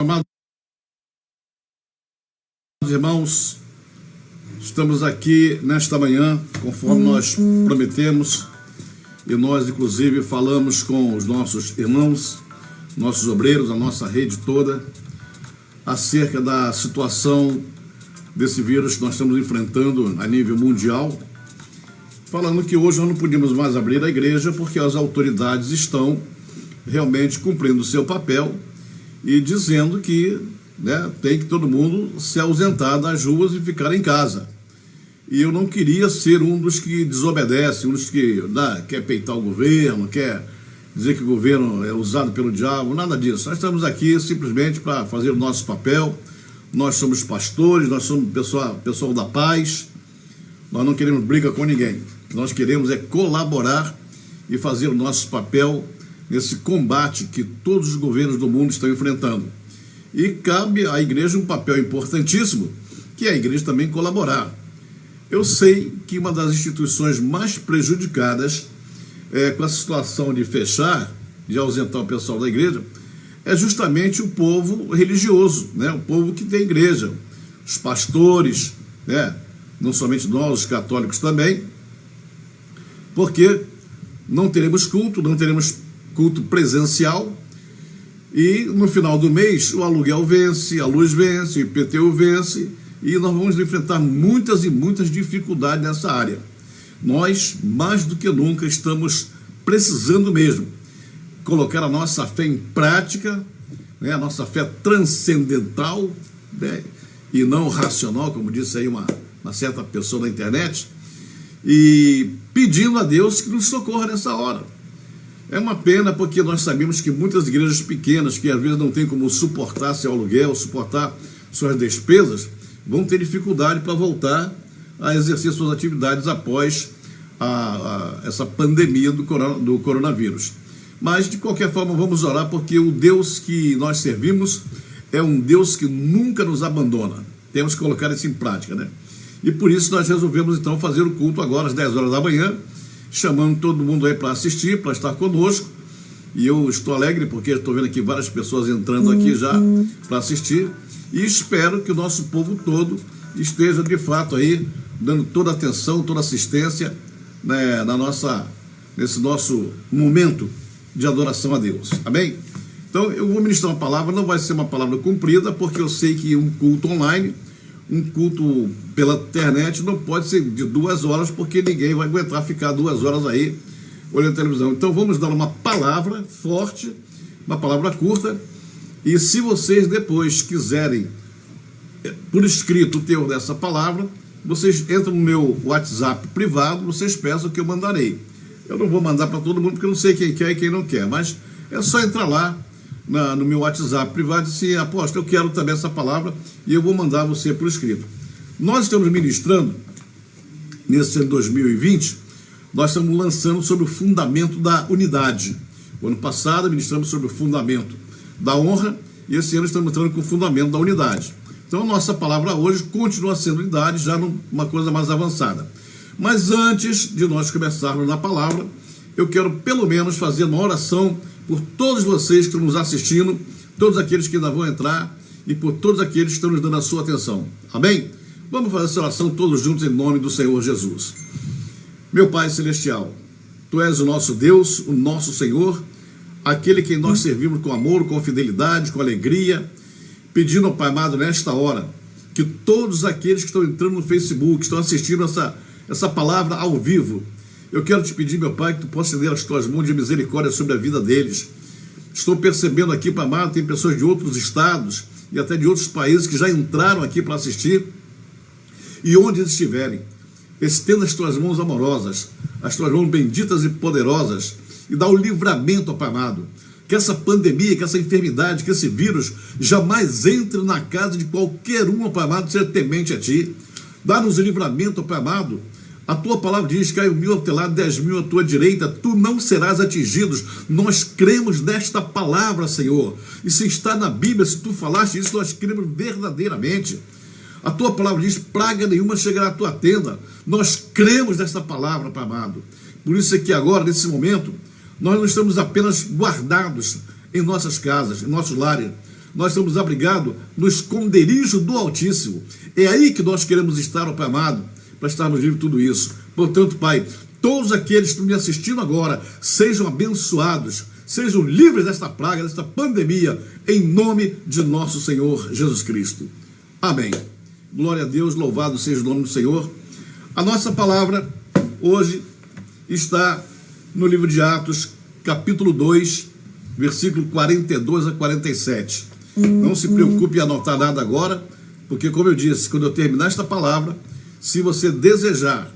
Amados irmãos, estamos aqui nesta manhã, conforme nós prometemos, e nós inclusive falamos com os nossos irmãos, nossos obreiros, a nossa rede toda, acerca da situação desse vírus que nós estamos enfrentando a nível mundial, falando que hoje nós não podemos mais abrir a igreja porque as autoridades estão realmente cumprindo o seu papel e dizendo que tem que todo mundo se ausentar das ruas e ficar em casa. E eu não queria ser um dos que desobedece, um dos que quer peitar o governo, quer dizer que o governo é usado pelo diabo, nada disso. Nós estamos aqui simplesmente para fazer o nosso papel. Nós somos pastores, nós somos pessoal da paz, nós não queremos briga com ninguém. O que nós queremos é colaborar e fazer o nosso papel nesse combate que todos os governos do mundo estão enfrentando. E cabe à igreja um papel importantíssimo, que é a igreja também colaborar. Eu sei que uma das instituições mais prejudicadas com a situação de fechar, de ausentar o pessoal da igreja, é justamente o povo religioso, o povo que tem igreja, os pastores, não somente nós, os católicos também, porque não teremos culto presencial, e no final do mês o aluguel vence, a luz vence, o IPTU vence, e nós vamos enfrentar muitas e muitas dificuldades nessa área. Nós, mais do que nunca, estamos precisando mesmo colocar a nossa fé em prática, a nossa fé transcendental, e não racional, como disse aí uma certa pessoa na internet, e pedindo a Deus que nos socorra nessa hora. É uma pena porque nós sabemos que muitas igrejas pequenas, que às vezes não têm como suportar seu aluguel, suportar suas despesas, vão ter dificuldade para voltar a exercer suas atividades após essa pandemia do coronavírus. Mas, de qualquer forma, vamos orar, porque o Deus que nós servimos é um Deus que nunca nos abandona. Temos que colocar isso em prática, E por isso nós resolvemos, então, fazer o culto agora às 10 horas da manhã, chamando todo mundo aí para assistir, para estar conosco. E eu estou alegre porque estou vendo aqui várias pessoas entrando aqui já para assistir. E espero que o nosso povo todo esteja, de fato, aí, dando toda a atenção, toda a assistência, nesse nosso momento de adoração a Deus. Amém? Então, eu vou ministrar uma palavra, não vai ser uma palavra comprida, porque eu sei que um culto online, um culto pela internet, não pode ser de 2 horas, porque ninguém vai aguentar ficar 2 horas aí olhando a televisão. Então, vamos dar uma palavra forte, uma palavra curta, e se vocês depois quiserem, por escrito, o teor dessa palavra, vocês entram no meu WhatsApp privado, vocês peçam que eu mandarei. Eu não vou mandar para todo mundo, porque eu não sei quem quer e quem não quer, mas é só entrar lá no meu WhatsApp privado e dizer, apóstolo, eu quero também essa palavra e eu vou mandar você por escrito. Nós estamos ministrando, nesse ano 2020, nós estamos lançando sobre o fundamento da unidade. O ano passado ministramos sobre o fundamento da honra e esse ano estamos entrando com o fundamento da unidade. Então, a nossa palavra hoje continua sendo unidade, já numa coisa mais avançada. Mas antes de nós começarmos na palavra, eu quero pelo menos fazer uma oração por todos vocês que estão nos assistindo, todos aqueles que ainda vão entrar e por todos aqueles que estão nos dando a sua atenção. Amém? Vamos fazer essa oração todos juntos em nome do Senhor Jesus. Meu Pai Celestial, Tu és o nosso Deus, o nosso Senhor, aquele que nós servimos com amor, com fidelidade, com alegria, pedindo ao Pai amado nesta hora, que todos aqueles que estão entrando no Facebook, estão assistindo essa palavra ao vivo, eu quero te pedir, meu Pai, que Tu possa estender as Tuas mãos de misericórdia sobre a vida deles. Estou percebendo aqui, Pai amado, tem pessoas de outros estados e até de outros países que já entraram aqui para assistir, e onde eles estiverem, estenda as Tuas mãos amorosas, as Tuas mãos benditas e poderosas, e dá o livramento, Pai amado, que essa pandemia, que essa enfermidade, que esse vírus jamais entre na casa de qualquer um, Pai amado, ser temente a Ti. Dá-nos o livramento, Pai amado. A Tua palavra diz, cai 1.000 ao teu lado, 10.000 à tua direita, Tu não serás atingidos. Nós cremos nesta palavra, Senhor. E se está na Bíblia, se Tu falaste isso, nós cremos verdadeiramente. A Tua palavra diz, praga nenhuma chegará à tua tenda. Nós cremos nesta palavra, Pai amado. Por isso é que agora, nesse momento, nós não estamos apenas guardados em nossas casas, em nossos lares, nós estamos abrigados no esconderijo do Altíssimo. É aí que nós queremos estar, ó Pai amado, para estarmos livres de tudo isso. Portanto, Pai, todos aqueles que estão me assistindo agora, sejam abençoados, sejam livres desta praga, desta pandemia, em nome de nosso Senhor Jesus Cristo. Amém. Glória a Deus, louvado seja o nome do Senhor. A nossa palavra hoje está no livro de Atos, capítulo 2, versículo 42 a 47. Não se preocupe em anotar nada agora, porque, como eu disse, quando eu terminar esta palavra, se você desejar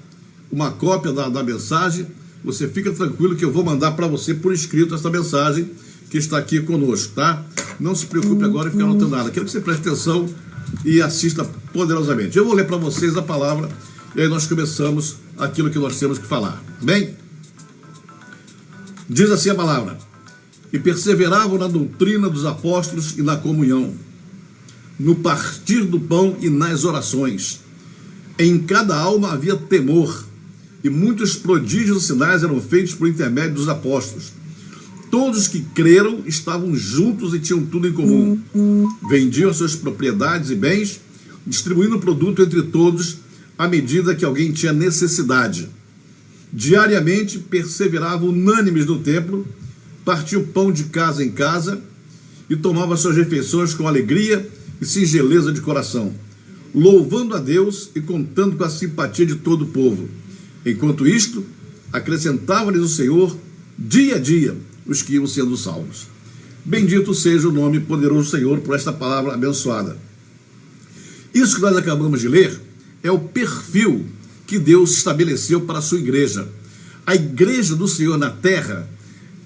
uma cópia da mensagem, você fica tranquilo que eu vou mandar para você por escrito essa mensagem que está aqui conosco, tá? Não se preocupe agora em ficar anotando nada. Quero que você preste atenção e assista poderosamente. Eu vou ler para vocês a palavra e aí nós começamos aquilo que nós temos que falar. Bem, diz assim a palavra: e perseveravam na doutrina dos apóstolos e na comunhão, no partir do pão e nas orações. Em cada alma havia temor, e muitos prodígios e sinais eram feitos por intermédio dos apóstolos. Todos os que creram estavam juntos e tinham tudo em comum. Vendiam suas propriedades e bens, distribuindo o produto entre todos, à medida que alguém tinha necessidade. Diariamente perseveravam unânimes no templo, partiam pão de casa em casa e tomavam suas refeições com alegria e singeleza de coração, louvando a Deus e contando com a simpatia de todo o povo. Enquanto isto, acrescentava-lhes o Senhor, dia a dia, os que iam sendo salvos. Bendito seja o nome poderoso do Senhor por esta palavra abençoada. Isso que nós acabamos de ler é o perfil que Deus estabeleceu para a sua igreja. A igreja do Senhor na terra,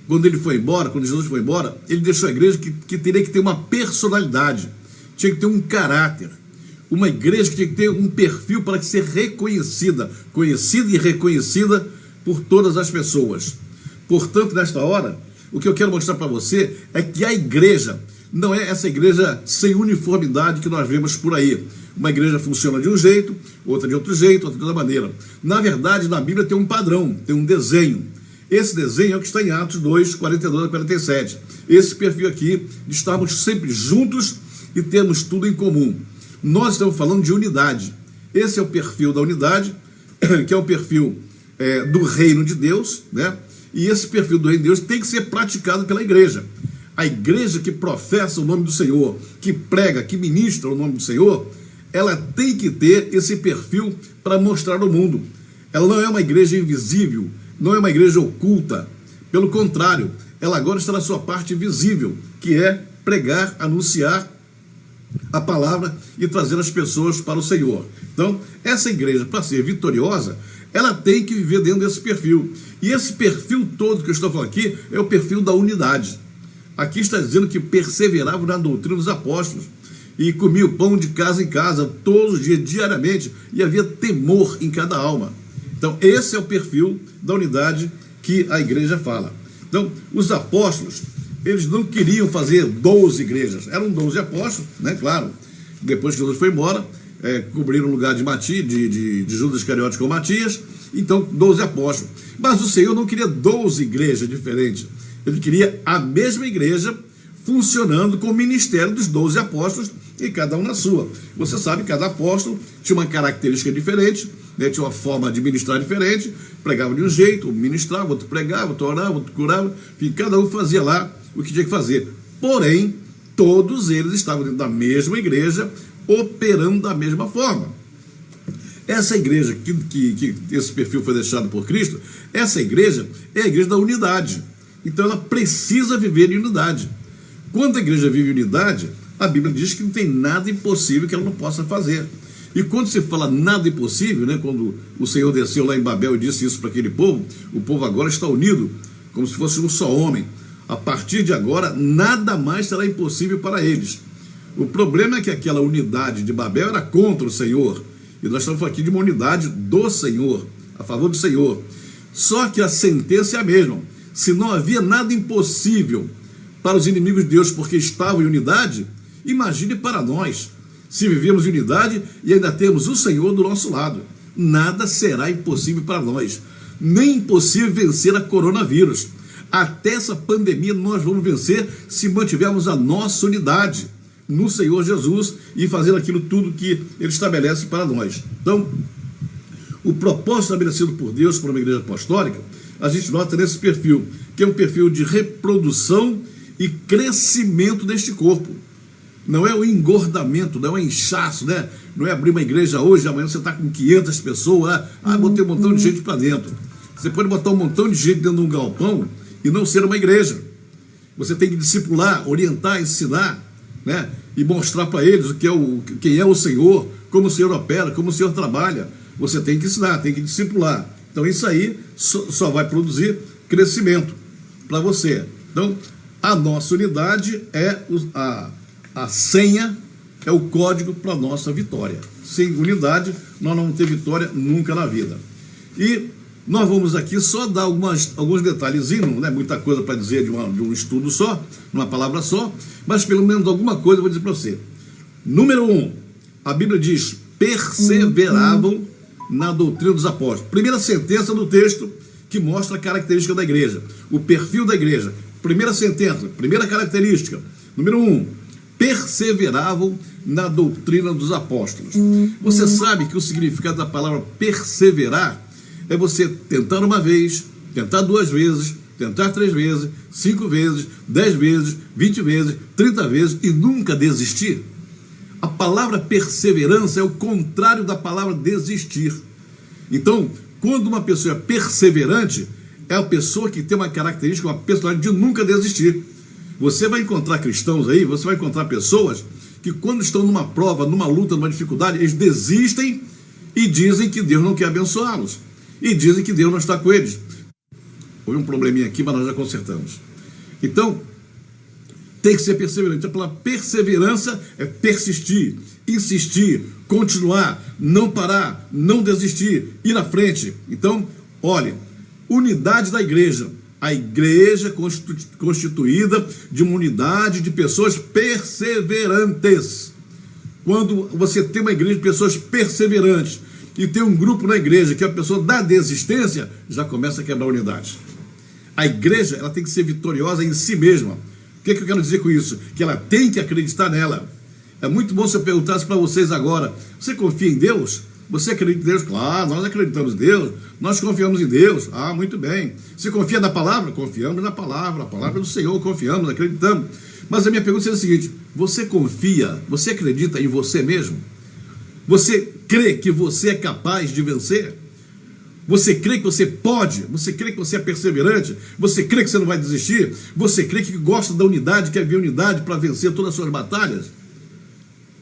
quando ele foi embora, quando Jesus foi embora, ele deixou a igreja que teria que ter uma personalidade, tinha que ter um caráter, uma igreja que tinha que ter um perfil para ser reconhecida, conhecida e reconhecida por todas as pessoas. Portanto, nesta hora, o que eu quero mostrar para você é que a igreja não é essa igreja sem uniformidade que nós vemos por aí. Uma igreja funciona de um jeito, outra de outro jeito, outra de outra maneira. Na verdade, na Bíblia tem um padrão, tem um desenho. Esse desenho é o que está em Atos 2, 42 a 47. Esse perfil aqui, de estarmos sempre juntos e termos tudo em comum. Nós estamos falando de unidade. Esse é o perfil da unidade, que é o perfil do reino de Deus, né? E esse perfil do reino de Deus tem que ser praticado pela igreja. A igreja que professa o nome do Senhor, que prega, que ministra o nome do Senhor, ela tem que ter esse perfil para mostrar ao mundo. Ela não é uma igreja invisível, não é uma igreja oculta. Pelo contrário, ela agora está na sua parte visível, que é pregar, anunciar a palavra e trazer as pessoas para o Senhor. Então, essa igreja, para ser vitoriosa, ela tem que viver dentro desse perfil. E esse perfil todo que eu estou falando aqui é o perfil da unidade. Aqui está dizendo que perseveravam na doutrina dos apóstolos e comiam pão de casa em casa, todos os dias, diariamente, e havia temor em cada alma. Então, esse é o perfil da unidade que a igreja fala. Então, os apóstolos, eles não queriam fazer 12 igrejas, eram 12 apóstolos, né? Claro, depois que Jesus foi embora, cobriram o lugar de Judas Iscariotes com Matias, então 12 apóstolos. Mas o Senhor não queria 12 igrejas diferentes, ele queria a mesma igreja funcionando com o ministério dos 12 apóstolos, e cada um na sua. Você sabe que cada apóstolo tinha uma característica diferente, né? Tinha uma forma de ministrar diferente, pregava de um jeito, ministrava, outro pregava, outro orava, outro curava, e cada um fazia lá o que tinha que fazer. Porém, todos eles estavam dentro da mesma igreja, operando da mesma forma. Essa igreja que esse perfil foi deixado por Cristo, essa igreja é a igreja da unidade. Então ela precisa viver em unidade. Quando a igreja vive em unidade, a Bíblia diz que não tem nada impossível que ela não possa fazer. E quando se fala nada impossível, né, quando o Senhor desceu lá em Babel e disse isso para aquele povo, o povo agora está unido, como se fosse um só homem. A partir de agora, nada mais será impossível para eles. O problema é que aquela unidade de Babel era contra o Senhor. E nós estamos falando aqui de uma unidade do Senhor, a favor do Senhor. Só que a sentença é a mesma. Se não havia nada impossível para os inimigos de Deus porque estavam em unidade, imagine para nós, se vivemos em unidade e ainda temos o Senhor do nosso lado. Nada será impossível para nós. Nem impossível vencer a coronavírus. Até essa pandemia nós vamos vencer se mantivermos a nossa unidade. no Senhor Jesus e fazer aquilo tudo que Ele estabelece para nós. Então, o propósito estabelecido por Deus para uma igreja apostólica, a gente nota nesse perfil, que é um perfil de reprodução e crescimento deste corpo. Não é o engordamento, não é o inchaço, né? Não é abrir uma igreja hoje, amanhã você está com 500 pessoas, botei um montão de gente para dentro. Você pode botar um montão de gente dentro de um galpão e não ser uma igreja. Você tem que discipular, orientar, ensinar, né? E mostrar para eles quem é o Senhor, como o Senhor opera, como o Senhor trabalha. Você tem que ensinar, tem que discipular. Então isso aí só vai produzir crescimento para você. Então a nossa unidade é a senha, é o código para a nossa vitória. Sem unidade, nós não vamos ter vitória nunca na vida. E nós vamos aqui só dar alguns detalhezinhos, não é muita coisa para dizer de um estudo só, numa palavra só, mas pelo menos alguma coisa eu vou dizer para você. Número 1, a Bíblia diz, perseveravam na doutrina dos apóstolos. Primeira sentença do texto que mostra a característica da igreja, o perfil da igreja. Primeira sentença, primeira característica. Número 1, perseveravam na doutrina dos apóstolos. Você sabe que o significado da palavra perseverar é você tentar uma vez, tentar 2 vezes, tentar 3 vezes, 5 vezes, 10 vezes, 20 vezes, 30 vezes e nunca desistir. A palavra perseverança é o contrário da palavra desistir. Então, quando uma pessoa é perseverante, é a pessoa que tem uma característica, uma personalidade de nunca desistir. Você vai encontrar cristãos aí, você vai encontrar pessoas que quando estão numa prova, numa luta, numa dificuldade, eles desistem e dizem que Deus não quer abençoá-los. E dizem que Deus não está com eles. Houve um probleminha aqui, mas nós já consertamos. Então, tem que ser perseverante. A palavra perseverança é persistir, insistir, continuar, não parar, não desistir, ir à frente. Então, olha, unidade da igreja. A igreja constituída de uma unidade de pessoas perseverantes. Quando você tem uma igreja de pessoas perseverantes e tem um grupo na igreja que é a pessoa da desistência, já começa a quebrar a unidade. A igreja ela tem que ser vitoriosa em si mesma. O que eu quero dizer com isso? Que ela tem que acreditar nela. É muito bom se eu perguntasse para vocês agora, você confia em Deus? Você acredita em Deus? Claro, nós acreditamos em Deus, nós confiamos em Deus. Muito bem. Você confia na palavra? Confiamos na palavra, a palavra do Senhor, confiamos, acreditamos. Mas a minha pergunta seria a seguinte, você confia, você acredita em você mesmo? Você crê que você é capaz de vencer? Você crê que você pode? Você crê que você é perseverante? Você crê que você não vai desistir? Você crê que gosta da unidade, quer ver unidade para vencer todas as suas batalhas?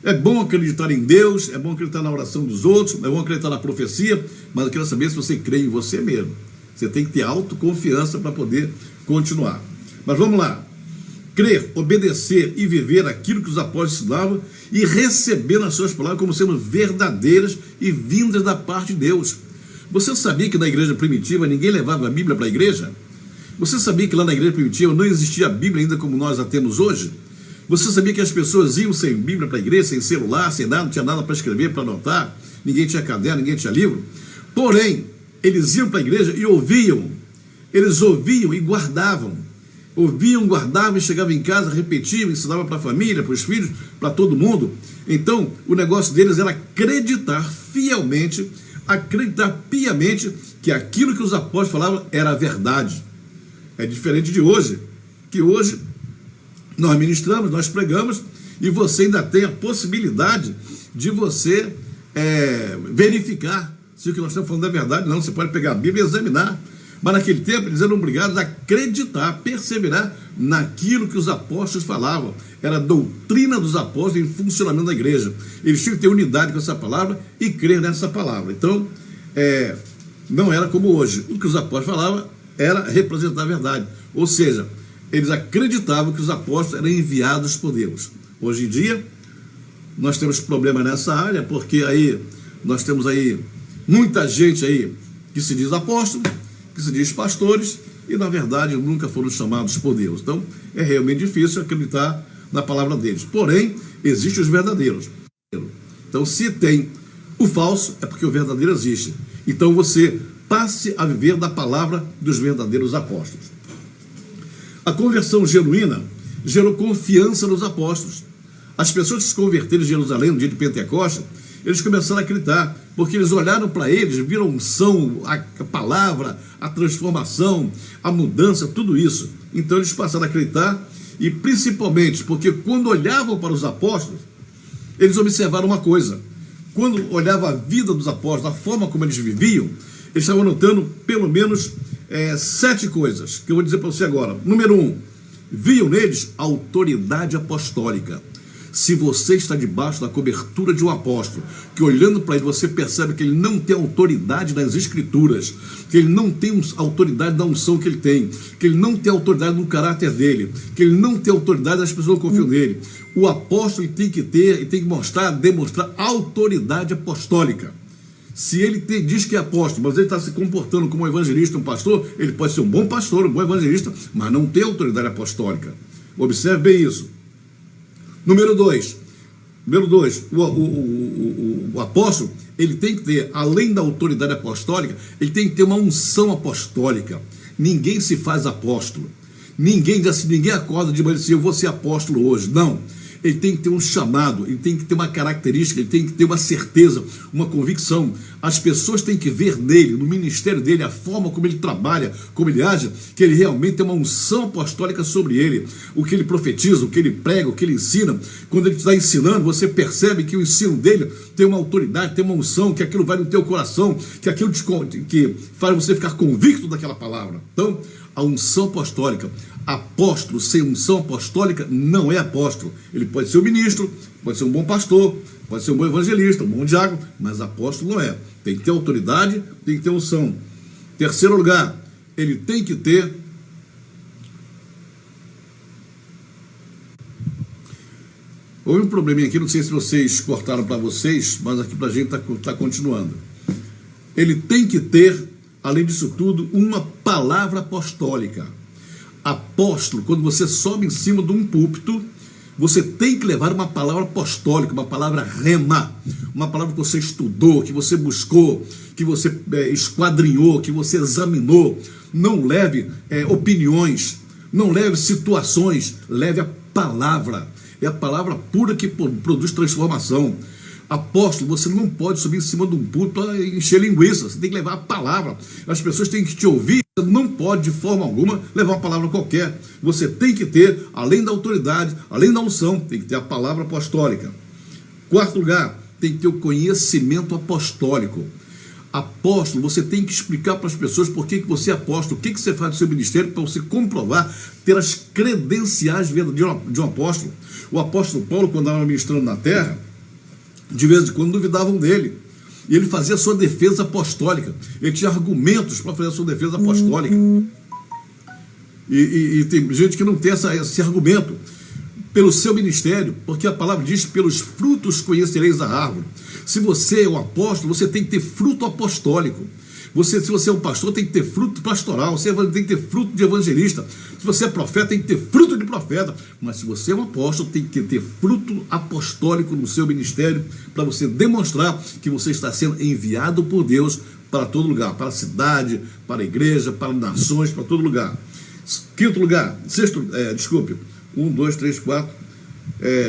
É bom acreditar em Deus, é bom acreditar na oração dos outros, é bom acreditar na profecia, mas eu quero saber se você crê em você mesmo. Você tem que ter autoconfiança para poder continuar. Mas vamos lá. Crer, obedecer e viver aquilo que os apóstolos ensinavam e receber nas suas palavras como sendo verdadeiras e vindas da parte de Deus. Você sabia que na igreja primitiva ninguém levava a Bíblia para a igreja? Você sabia que lá na igreja primitiva não existia a Bíblia ainda como nós a temos hoje? Você sabia que as pessoas iam sem Bíblia para a igreja, sem celular, sem nada, não tinha nada para escrever, para anotar, ninguém tinha caderno, ninguém tinha livro? Porém, eles iam para a igreja e ouviam, eles ouviam e guardavam. Ouviam, guardavam e chegavam em casa, repetiam, ensinavam para a família, para os filhos, para todo mundo. Então, o negócio deles era acreditar fielmente, acreditar piamente que aquilo que os apóstolos falavam era a verdade. É diferente de hoje, que hoje nós ministramos, nós pregamos e você ainda tem a possibilidade de você verificar se o que nós estamos falando é verdade. Não, você pode pegar a Bíblia e examinar. Mas naquele tempo eles eram obrigados a acreditar, a perseverar naquilo que os apóstolos falavam. Era a doutrina dos apóstolos em funcionamento da igreja. Eles tinham que ter unidade com essa palavra e crer nessa palavra. Então, não era como hoje. O que os apóstolos falavam era representar a verdade. Ou seja, eles acreditavam que os apóstolos eram enviados por Deus. Hoje em dia, nós temos problema nessa área, porque aí nós temos aí muita gente aí que se diz apóstolo, que se diz pastores, e na verdade nunca foram chamados por Deus. Então, é realmente difícil acreditar na palavra deles. Porém, existem os verdadeiros. Então, se tem o falso, é porque o verdadeiro existe. Então, você passe a viver da palavra dos verdadeiros apóstolos. A conversão genuína gerou confiança nos apóstolos. As pessoas que se converteram em Jerusalém no dia de Pentecostes, eles começaram a acreditar, porque eles olharam para eles, viram a unção, a palavra, a transformação, a mudança, tudo isso. Então eles passaram a acreditar, e principalmente porque quando olhavam para os apóstolos, eles observaram uma coisa: quando olhavam a vida dos apóstolos, a forma como eles viviam, eles estavam notando pelo menos 7 coisas, que eu vou dizer para você agora. Número 1, viam neles a autoridade apostólica. Se você está debaixo da cobertura de um apóstolo, que olhando para ele você percebe que ele não tem autoridade nas escrituras, que ele não tem autoridade da unção que ele tem, que ele não tem autoridade no caráter dele, que ele não tem autoridade das pessoas que confiam nele, o apóstolo tem que ter e tem que demonstrar autoridade apostólica. Se ele diz que é apóstolo, mas ele está se comportando como um evangelista, um pastor, ele pode ser um bom pastor, um bom evangelista, mas não tem autoridade apostólica. Observe bem isso. Número 2, o apóstolo, ele tem que ter, além da autoridade apostólica, ele tem que ter uma unção apostólica. Ninguém se faz apóstolo. Ninguém acorda de manhã e diz, eu vou ser apóstolo hoje. Não. Ele tem que ter um chamado, ele tem que ter uma característica, ele tem que ter uma certeza, uma convicção. As pessoas têm que ver nele, no ministério dele, a forma como ele trabalha, como ele age, que ele realmente tem uma unção apostólica sobre ele. O que ele profetiza, o que ele prega, o que ele ensina. Quando ele está ensinando, você percebe que o ensino dele tem uma autoridade, tem uma unção, que aquilo vai no teu coração, que aquilo que faz você ficar convicto daquela palavra. Então, a unção apostólica. Apóstolo sem unção apostólica não é apóstolo. Ele pode ser um ministro, pode ser um bom pastor, pode ser um bom evangelista, um bom diácono, mas apóstolo não é. Tem que ter autoridade, tem que ter unção. Terceiro lugar, ele tem que ter houve um probleminha aqui, não sei se vocês cortaram para vocês, mas aqui para a gente está continuando. Ele tem que ter, além disso tudo, uma palavra apostólica. Apóstolo, quando você sobe em cima de um púlpito, você tem que levar uma palavra apostólica, uma palavra rema, uma palavra que você estudou, que você buscou, que você esquadrinhou, que você examinou. Não leve opiniões, não leve situações, leve a palavra. É a palavra pura que produz transformação. Apóstolo, você não pode subir em cima de um púlpito para encher linguiça, você tem que levar a palavra. As pessoas têm que te ouvir, você não pode de forma alguma levar uma palavra qualquer. Você tem que ter, além da autoridade, além da unção, tem que ter a palavra apostólica. Quarto lugar, tem que ter o conhecimento apostólico. Apóstolo, você tem que explicar para as pessoas por que você é apóstolo, o que você faz no seu ministério, para você comprovar, ter as credenciais de um apóstolo. O apóstolo Paulo, quando estava ministrando na terra, de vez em quando duvidavam dele, e ele fazia a sua defesa apostólica, ele tinha argumentos para fazer a sua defesa apostólica, e tem gente que não tem esse argumento, pelo seu ministério, porque a palavra diz, pelos frutos conhecereis a árvore. Se você é um apóstolo, você tem que ter fruto apostólico. Se você é um pastor, tem que ter fruto pastoral, você tem que ter fruto de evangelista. Se você é profeta, tem que ter fruto de profeta. Mas se você é um apóstolo, tem que ter fruto apostólico no seu ministério, para você demonstrar que você está sendo enviado por Deus para todo lugar, para a cidade, para a igreja, para nações, para todo lugar. Quinto lugar,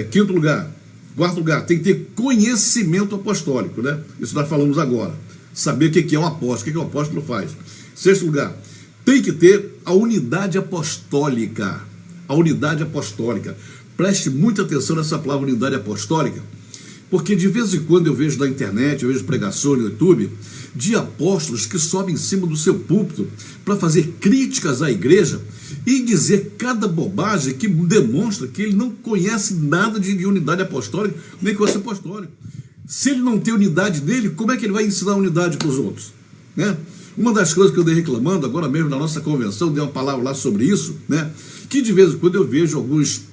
quinto lugar, quarto lugar, tem que ter conhecimento apostólico, né? Isso nós falamos agora. Saber o que é um apóstolo, o que o apóstolo faz. Sexto lugar, tem que ter a unidade apostólica. A unidade apostólica. Preste muita atenção nessa palavra unidade apostólica, porque de vez em quando eu vejo na internet, eu vejo pregações no YouTube, de apóstolos que sobem em cima do seu púlpito para fazer críticas à igreja e dizer cada bobagem que demonstra que ele não conhece nada de unidade apostólica, nem conhece apostólico. Se ele não tem unidade nele, como é que ele vai ensinar unidade para os outros? Né? Uma das coisas que eu dei reclamando, agora mesmo na nossa convenção, dei uma palavra lá sobre isso, né? Que de vez em quando eu vejo alguns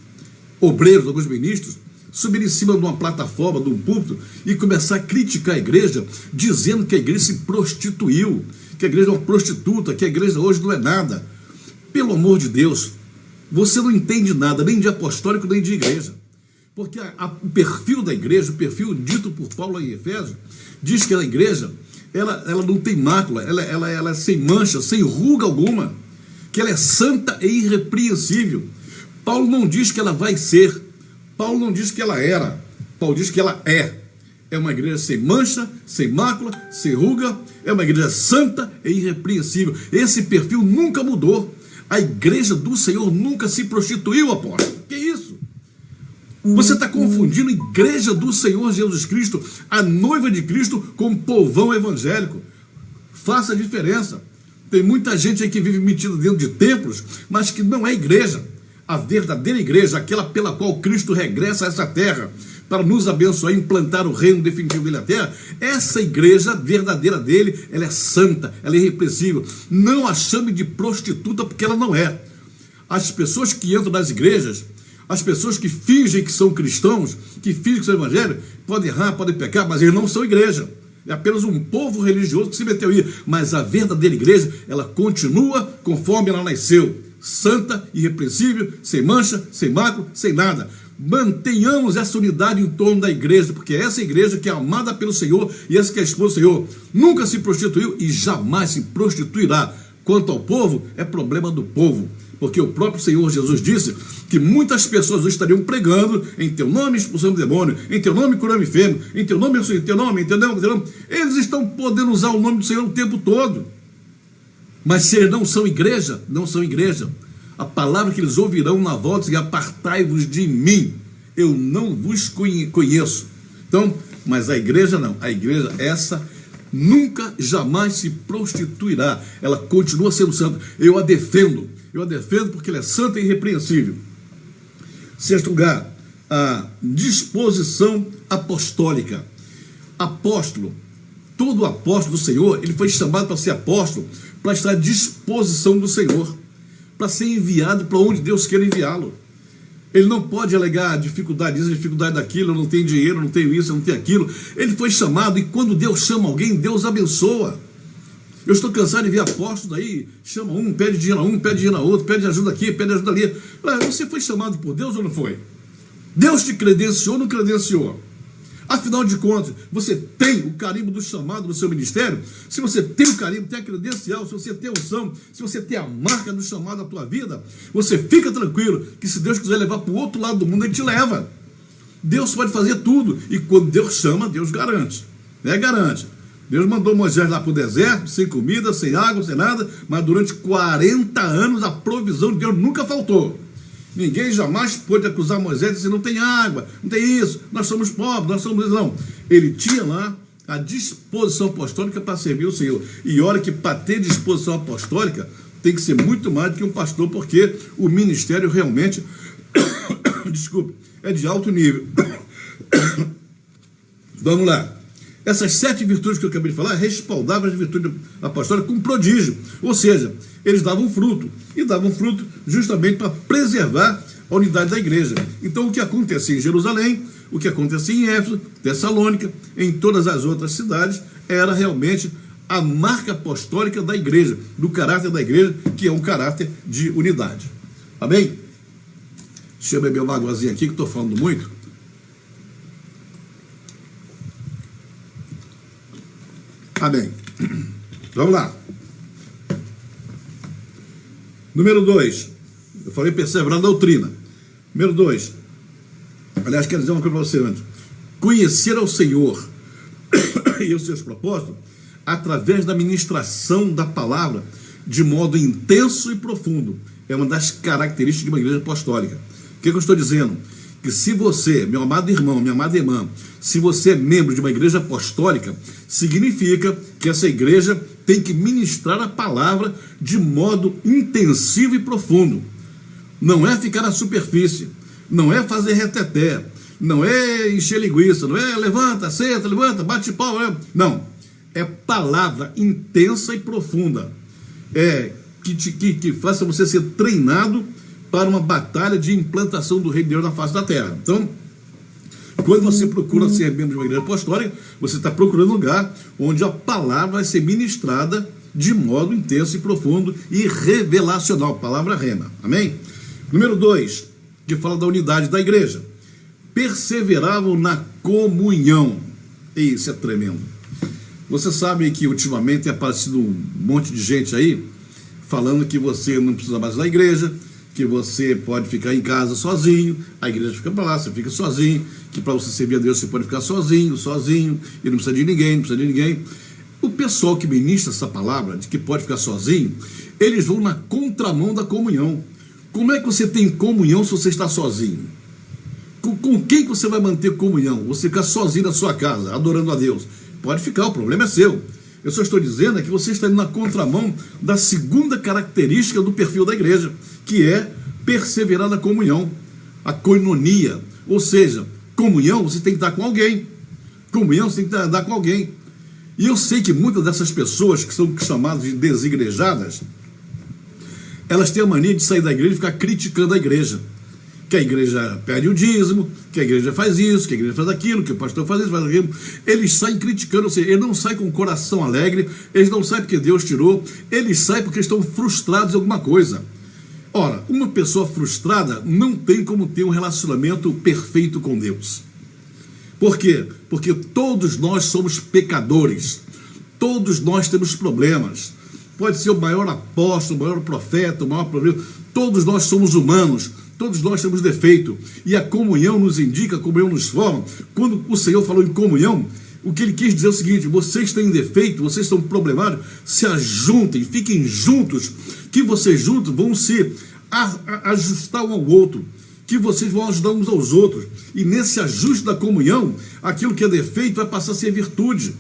obreiros, alguns ministros, subir em cima de uma plataforma, de um púlpito, e começar a criticar a igreja, dizendo que a igreja se prostituiu, que a igreja é uma prostituta, que a igreja hoje não é nada. Pelo amor de Deus, você não entende nada, nem de apostólico, nem de igreja. Porque o perfil da igreja, o perfil dito por Paulo em Efésios, diz que a igreja, ela não tem mácula, ela é sem mancha, sem ruga alguma, que ela é santa e irrepreensível. Paulo não diz que ela vai ser Paulo não diz que ela era, Paulo diz que ela é. É uma igreja sem mancha, sem mácula, sem ruga, é uma igreja santa e irrepreensível. Esse perfil nunca mudou. A igreja do Senhor nunca se prostituiu, apóstolo. Que isso? Você está confundindo a igreja do Senhor Jesus Cristo, a noiva de Cristo, com o povão evangélico. Faça a diferença. Tem muita gente aí que vive metida dentro de templos, mas que não é igreja. A verdadeira igreja, aquela pela qual Cristo regressa a essa terra, para nos abençoar e implantar o reino definitivo dele na terra, essa igreja verdadeira dele, ela é santa, ela é irrepreensível. Não a chame de prostituta, porque ela não é. As pessoas que entram nas igrejas, as pessoas que fingem que são cristãos, que fingem que são evangélicos, podem errar, podem pecar, mas eles não são igreja. É apenas um povo religioso que se meteu aí. Mas a verdadeira igreja, ela continua conforme ela nasceu. Santa, irrepreensível, sem mancha, sem mácula, sem nada. Mantenhamos essa unidade em torno da igreja, porque essa igreja que é amada pelo Senhor e essa que é a esposa do Senhor nunca se prostituiu e jamais se prostituirá. Quanto ao povo, é problema do povo, porque o próprio Senhor Jesus disse que muitas pessoas estariam pregando em teu nome expulsando demônio, em teu nome curando enfermo, em teu nome, entendeu? Eles estão podendo usar o nome do Senhor o tempo todo, mas se eles não são igreja, não são igreja. A palavra que eles ouvirão na volta é: apartai-vos de mim, eu não vos conheço. Então, mas a igreja não, a igreja essa nunca, jamais se prostituirá, ela continua sendo santa. Eu a defendo porque ela é santa e irrepreensível. Sexto lugar, a disposição apostólica. Apóstolo, todo apóstolo do Senhor, ele foi chamado para ser apóstolo, para estar à disposição do Senhor, para ser enviado para onde Deus quer enviá-lo. Ele não pode alegar dificuldade disso, dificuldade daquilo, eu não tenho dinheiro, eu não tenho isso, eu não tenho aquilo. Ele foi chamado, e quando Deus chama alguém, Deus abençoa. Eu estou cansado de ver apóstolos aí, chama um, pede dinheiro a um, pede dinheiro a outro, pede ajuda aqui, pede ajuda ali. Você foi chamado por Deus ou não foi? Deus te credenciou ou não credenciou? Afinal de contas, você tem o carimbo do chamado do seu ministério? Se você tem o carimbo, tem a credencial, se você tem a unção, se você tem a marca do chamado da tua vida, você fica tranquilo que se Deus quiser levar para o outro lado do mundo, Ele te leva. Deus pode fazer tudo, e quando Deus chama, Deus garante. Garante. Deus mandou Moisés lá para o deserto, sem comida, sem água, sem nada, mas durante 40 anos a provisão de Deus nunca faltou. Ninguém jamais pôde acusar Moisés e dizer: não tem água, não tem isso, nós somos pobres, nós somos isso. Não, ele tinha lá a disposição apostólica para servir o Senhor. E olha que para ter disposição apostólica tem que ser muito mais do que um pastor, porque o ministério realmente desculpe, é de alto nível. Vamos lá. Essas 7 virtudes que eu acabei de falar respaldavam as virtudes apostólicas com prodígio, ou seja, eles davam fruto, e davam fruto justamente para preservar a unidade da igreja. Então, o que acontecia em Jerusalém, o que acontecia em Éfeso, Tessalônica, em todas as outras cidades, era realmente a marca apostólica da igreja, do caráter da igreja, que é um caráter de unidade. Amém? Deixa eu beber uma águazinha aqui, que estou falando muito. Amém. Vamos lá. Número 2. Eu falei perseverar na doutrina. Número 2. Aliás, quero dizer uma coisa para você antes. Conhecer ao Senhor e os seus propósitos através da ministração da palavra de modo intenso e profundo. É uma das características de uma igreja apostólica. O que eu estou dizendo? Que se você, meu amado irmão, minha amada irmã, se você é membro de uma igreja apostólica, significa que essa igreja tem que ministrar a palavra de modo intensivo e profundo. Não é ficar na superfície, não é fazer reteté, não é encher linguiça, não é levanta, senta, levanta, bate palma. Não, é palavra intensa e profunda. Que faça você ser treinado para uma batalha de implantação do reino de Deus na face da terra. Então, quando você procura ser membro de uma igreja apostólica, você está procurando um lugar onde a palavra vai ser ministrada de modo intenso e profundo e revelacional, palavra rema. Amém? Número 2, que fala da unidade da igreja. Perseveravam na comunhão. Isso é tremendo. Você sabe que ultimamente tem aparecido um monte de gente aí falando que você não precisa mais da igreja, que você pode ficar em casa sozinho, a igreja fica para lá, você fica sozinho, que para você servir a Deus você pode ficar sozinho, e não precisa de ninguém, não precisa de ninguém. O pessoal que ministra essa palavra, de que pode ficar sozinho, eles vão na contramão da comunhão. Como é que você tem comunhão se você está sozinho? Com quem você vai manter comunhão? Você ficar sozinho na sua casa, adorando a Deus? Pode ficar, o problema é seu. Eu só estou dizendo que você está indo na contramão da segunda característica do perfil da igreja, que é perseverar na comunhão, a koinonia. Ou seja, comunhão você tem que estar com alguém. Comunhão você tem que estar com alguém. E eu sei que muitas dessas pessoas que são chamadas de desigrejadas, elas têm a mania de sair da igreja e ficar criticando a igreja. Que a igreja perde o dízimo, que a igreja faz isso, que a igreja faz aquilo, que o pastor faz isso, faz aquilo. Eles saem criticando, ou seja, eles não saem com o coração alegre, eles não saem porque Deus tirou, eles saem porque estão frustrados em alguma coisa. Ora, uma pessoa frustrada não tem como ter um relacionamento perfeito com Deus. Por quê? Porque todos nós somos pecadores, todos nós temos problemas. Pode ser o maior apóstolo, o maior profeta, o maior problema, todos nós somos humanos. Todos nós temos defeito, e a comunhão nos indica, a comunhão nos forma. Quando o Senhor falou em comunhão, o que ele quis dizer é o seguinte: vocês têm defeito, vocês estão problemáticos, se ajuntem, fiquem juntos, que vocês juntos vão se ajustar um ao outro, que vocês vão ajudar uns aos outros, e nesse ajuste da comunhão, aquilo que é defeito vai passar a ser virtude.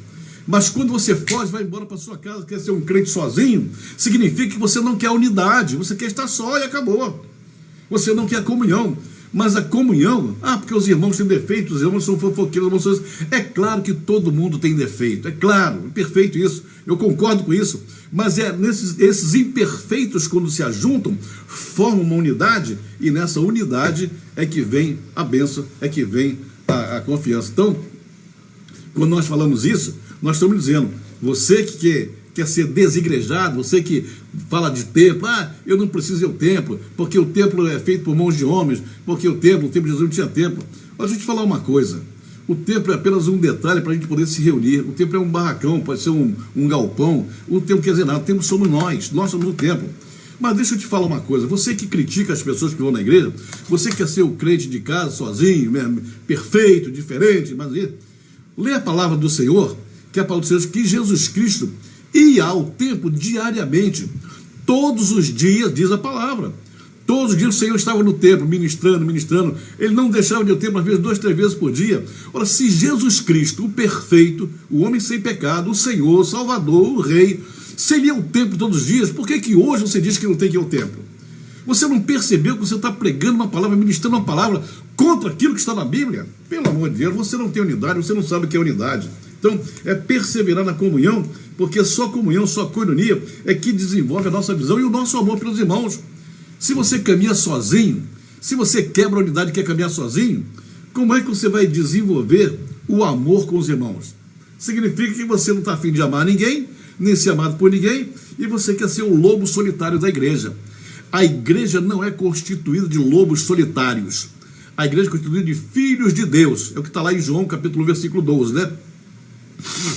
Mas quando você foge, vai embora para sua casa, quer ser um crente sozinho, significa que você não quer unidade, você quer estar só e acabou. Você não quer comunhão, mas a comunhão, porque os irmãos têm defeitos, os irmãos são fofoqueiros, os irmãos são... É claro que todo mundo tem defeito, é claro, é perfeito isso, eu concordo com isso, mas esses imperfeitos, quando se ajuntam, formam uma unidade, e nessa unidade é que vem a bênção, é que vem a confiança. Então, quando nós falamos isso, nós estamos dizendo, você que quer ser desigrejado, você que fala de templo, eu não preciso ir ao templo, porque o templo é feito por mãos de homens, porque o templo de Jesus não tinha templo. Mas deixa eu te falar uma coisa, o templo é apenas um detalhe para a gente poder se reunir, o templo é um barracão, pode ser um galpão, o templo quer dizer nada, o templo somos nós somos o templo. Mas deixa eu te falar uma coisa, você que critica as pessoas que vão na igreja, você que quer ser o crente de casa, sozinho, perfeito, diferente, mas lê a palavra do Senhor, que é a palavra do Senhor, que Jesus Cristo ia ao templo diariamente, todos os dias, diz a palavra. Todos os dias o Senhor estava no templo, ministrando. Ele não deixava de ir ao templo, às vezes 2, 3 vezes por dia. Ora, se Jesus Cristo, o perfeito, o homem sem pecado, o Senhor, o Salvador, o Rei, se ele ia ao templo todos os dias, por que hoje você diz que não tem que ir ao templo? Você não percebeu que você está pregando uma palavra, ministrando uma palavra contra aquilo que está na Bíblia? Pelo amor de Deus, você não tem unidade, você não sabe o que é unidade. Então, é perseverar na comunhão, porque só comunhão, só koinonia é que desenvolve a nossa visão e o nosso amor pelos irmãos. Se você caminha sozinho, se você quebra a unidade e quer caminhar sozinho, como é que você vai desenvolver o amor com os irmãos? Significa que você não está a fim de amar ninguém, nem ser amado por ninguém, e você quer ser o lobo solitário da igreja. A igreja não é constituída de lobos solitários. A igreja é constituída de filhos de Deus. É o que está lá em João, capítulo 1, versículo 12, né?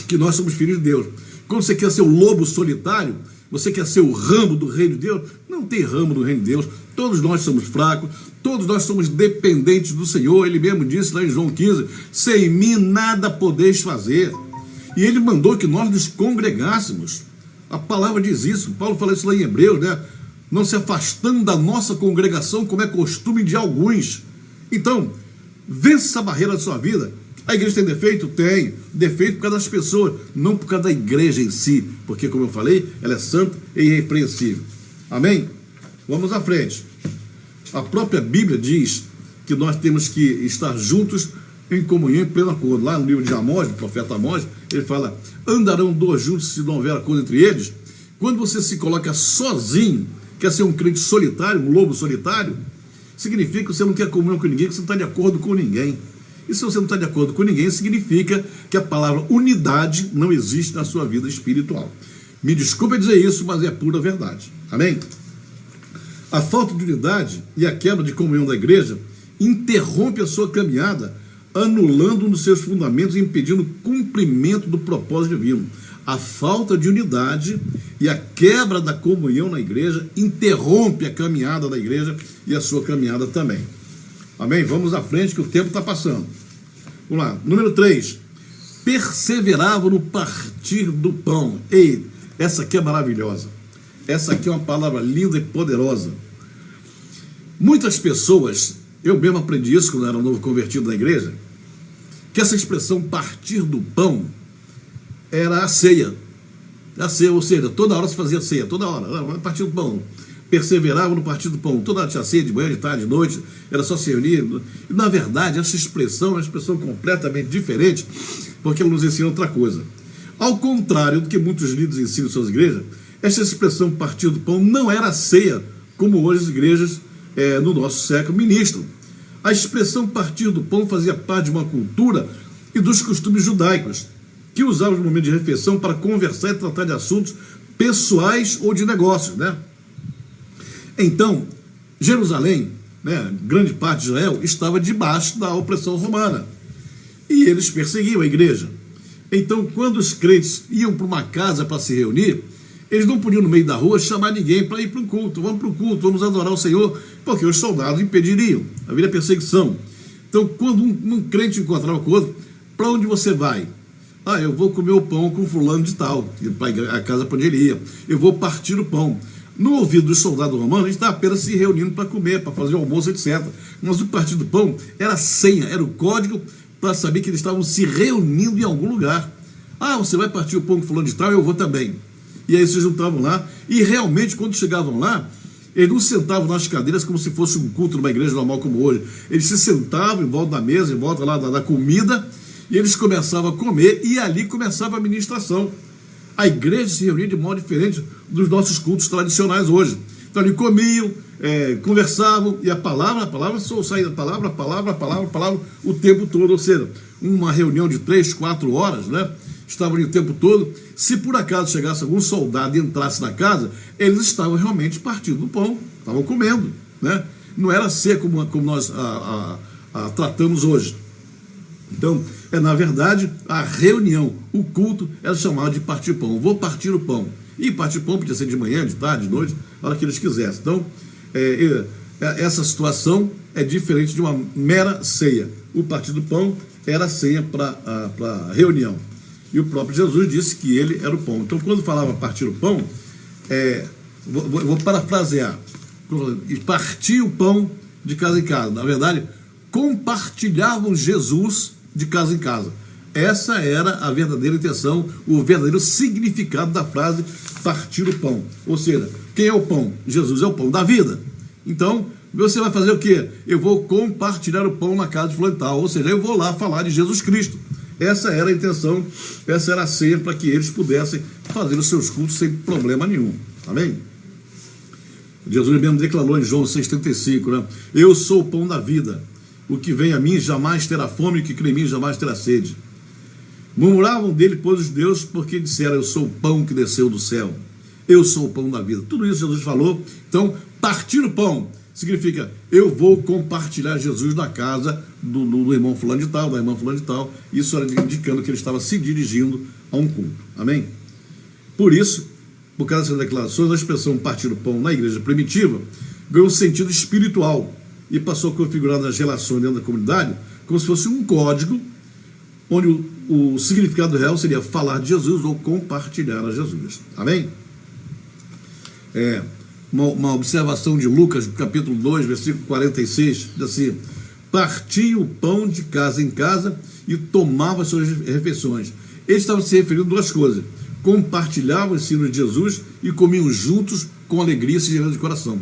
Que nós somos filhos de Deus. Quando você quer ser o lobo solitário, você quer ser o ramo do reino de Deus, não tem ramo do reino de Deus. Todos nós somos fracos, todos nós somos dependentes do Senhor. Ele mesmo disse lá em João 15, sem mim nada podeis fazer. E ele mandou que nós nos congregássemos. A palavra diz isso, Paulo fala isso lá em Hebreus, né? Não se afastando da nossa congregação, como é costume de alguns. Então, vence essa barreira da sua vida. A igreja tem defeito? Tem. Defeito por causa das pessoas, não por causa da igreja em si. Porque, como eu falei, ela é santa e irrepreensível. Amém? Vamos à frente. A própria Bíblia diz que nós temos que estar juntos em comunhão e pleno acordo. Lá no livro de Amós, do profeta Amós, ele fala, andarão 2 juntos se não houver acordo entre eles. Quando você se coloca sozinho, quer ser um crente solitário, um lobo solitário, significa que você não quer comunhão com ninguém, que você não está de acordo com ninguém. E se você não está de acordo com ninguém, significa que a palavra unidade não existe na sua vida espiritual. Me desculpe dizer isso, mas é pura verdade. Amém? A falta de unidade e a quebra de comunhão da igreja interrompe a sua caminhada, anulando um dos seus fundamentos e impedindo o cumprimento do propósito divino. A falta de unidade e a quebra da comunhão na igreja interrompe a caminhada da igreja e a sua caminhada também. Amém? Vamos à frente que o tempo está passando. Vamos lá. Número 3. Perseveravam no partir do pão. Ei, essa aqui é maravilhosa. Essa aqui é uma palavra linda e poderosa. Muitas pessoas, eu mesmo aprendi isso quando era novo convertido na igreja, que essa expressão partir do pão era a ceia. A ceia, ou seja, toda hora se fazia ceia, toda hora, partir do pão. Perseveravam no partir do pão, toda hora tinha ceia, de manhã, de tarde, de noite, era só se reunir. E na verdade, essa expressão é uma expressão completamente diferente, porque ela nos ensina outra coisa. Ao contrário do que muitos líderes ensinam em suas igrejas, essa expressão partir do pão não era ceia, como hoje as igrejas no nosso século ministram. A expressão partir do pão fazia parte de uma cultura e dos costumes judaicos, que usavam os momentos de refeição para conversar e tratar de assuntos pessoais ou de negócios, né? Então, Jerusalém, né, grande parte de Israel, estava debaixo da opressão romana. E eles perseguiam a igreja. Então, quando os crentes iam para uma casa para se reunir, eles não podiam no meio da rua chamar ninguém para ir para um culto. Vamos para o culto, vamos adorar o Senhor, porque os soldados impediriam. Havia perseguição. Então, quando um crente encontrava com o outro, para onde você vai? Ah, eu vou comer o pão com fulano de tal, a casa para onde ele ia. Eu vou partir o pão. No ouvido dos soldados romanos, a gente estava apenas se reunindo para comer, para fazer o almoço, etc. Mas o partir do pão era a senha, era o código para saber que eles estavam se reunindo em algum lugar. Ah, você vai partir o pão com fulano de tal, eu vou também. E aí se juntavam lá, e realmente quando chegavam lá, eles não sentavam nas cadeiras como se fosse um culto numa igreja normal como hoje. Eles se sentavam em volta da mesa, em volta lá da comida, e eles começavam a comer, e ali começava a ministração. A igreja se reunia de modo diferente dos nossos cultos tradicionais hoje. Então ali comiam, conversavam, e a palavra só saía da palavra o tempo todo. Ou seja, uma reunião de 3, 4 horas, né? Estavam ali o tempo todo. Se por acaso chegasse algum soldado e entrasse na casa, eles estavam realmente partindo do pão, estavam comendo, né? Não era ser como nós tratamos hoje. Então, na verdade, a reunião, o culto, era chamado de partir pão. Vou partir o pão. E partir pão podia ser de manhã, de tarde, de noite, a hora que eles quisessem. Então, essa situação é diferente de uma mera ceia. O partir do pão era a ceia para a reunião. E o próprio Jesus disse que ele era o pão. Então, quando falava partir o pão, vou parafrasear. E partir o pão de casa em casa. Na verdade, compartilhavam Jesus de casa em casa. Essa era a verdadeira intenção, o verdadeiro significado da frase partir o pão. Ou seja, quem é o pão? Jesus é o pão da vida. Então, você vai fazer o quê? Eu vou compartilhar o pão na casa de fulano e tal. Ou seja, eu vou lá falar de Jesus Cristo. Essa era a intenção, essa era a ceia para que eles pudessem fazer os seus cultos sem problema nenhum. Amém? Jesus mesmo declarou em João 6,35, né? Eu sou o pão da vida. O que vem a mim jamais terá fome, e o que crê em mim jamais terá sede. Murmuravam dele, pois, os judeus, porque disseram, eu sou o pão que desceu do céu. Eu sou o pão da vida. Tudo isso Jesus falou. Então, partir o pão significa, eu vou compartilhar Jesus na casa do irmão fulano de tal, da irmã fulano de tal. Isso era indicando que ele estava se dirigindo a um culto. Amém? Por isso, por causa dessas declarações, a expressão partir o pão na igreja primitiva ganhou um sentido espiritual e passou a configurar nas relações dentro da comunidade como se fosse um código onde o significado real seria falar de Jesus ou compartilhar a Jesus. Amém? Uma observação de Lucas, capítulo 2, versículo 46, diz assim, partia o pão de casa em casa e tomava as suas refeições. Eles estavam se referindo a duas coisas, compartilhavam o ensino de Jesus e comiam juntos com alegria e sinceridade de coração.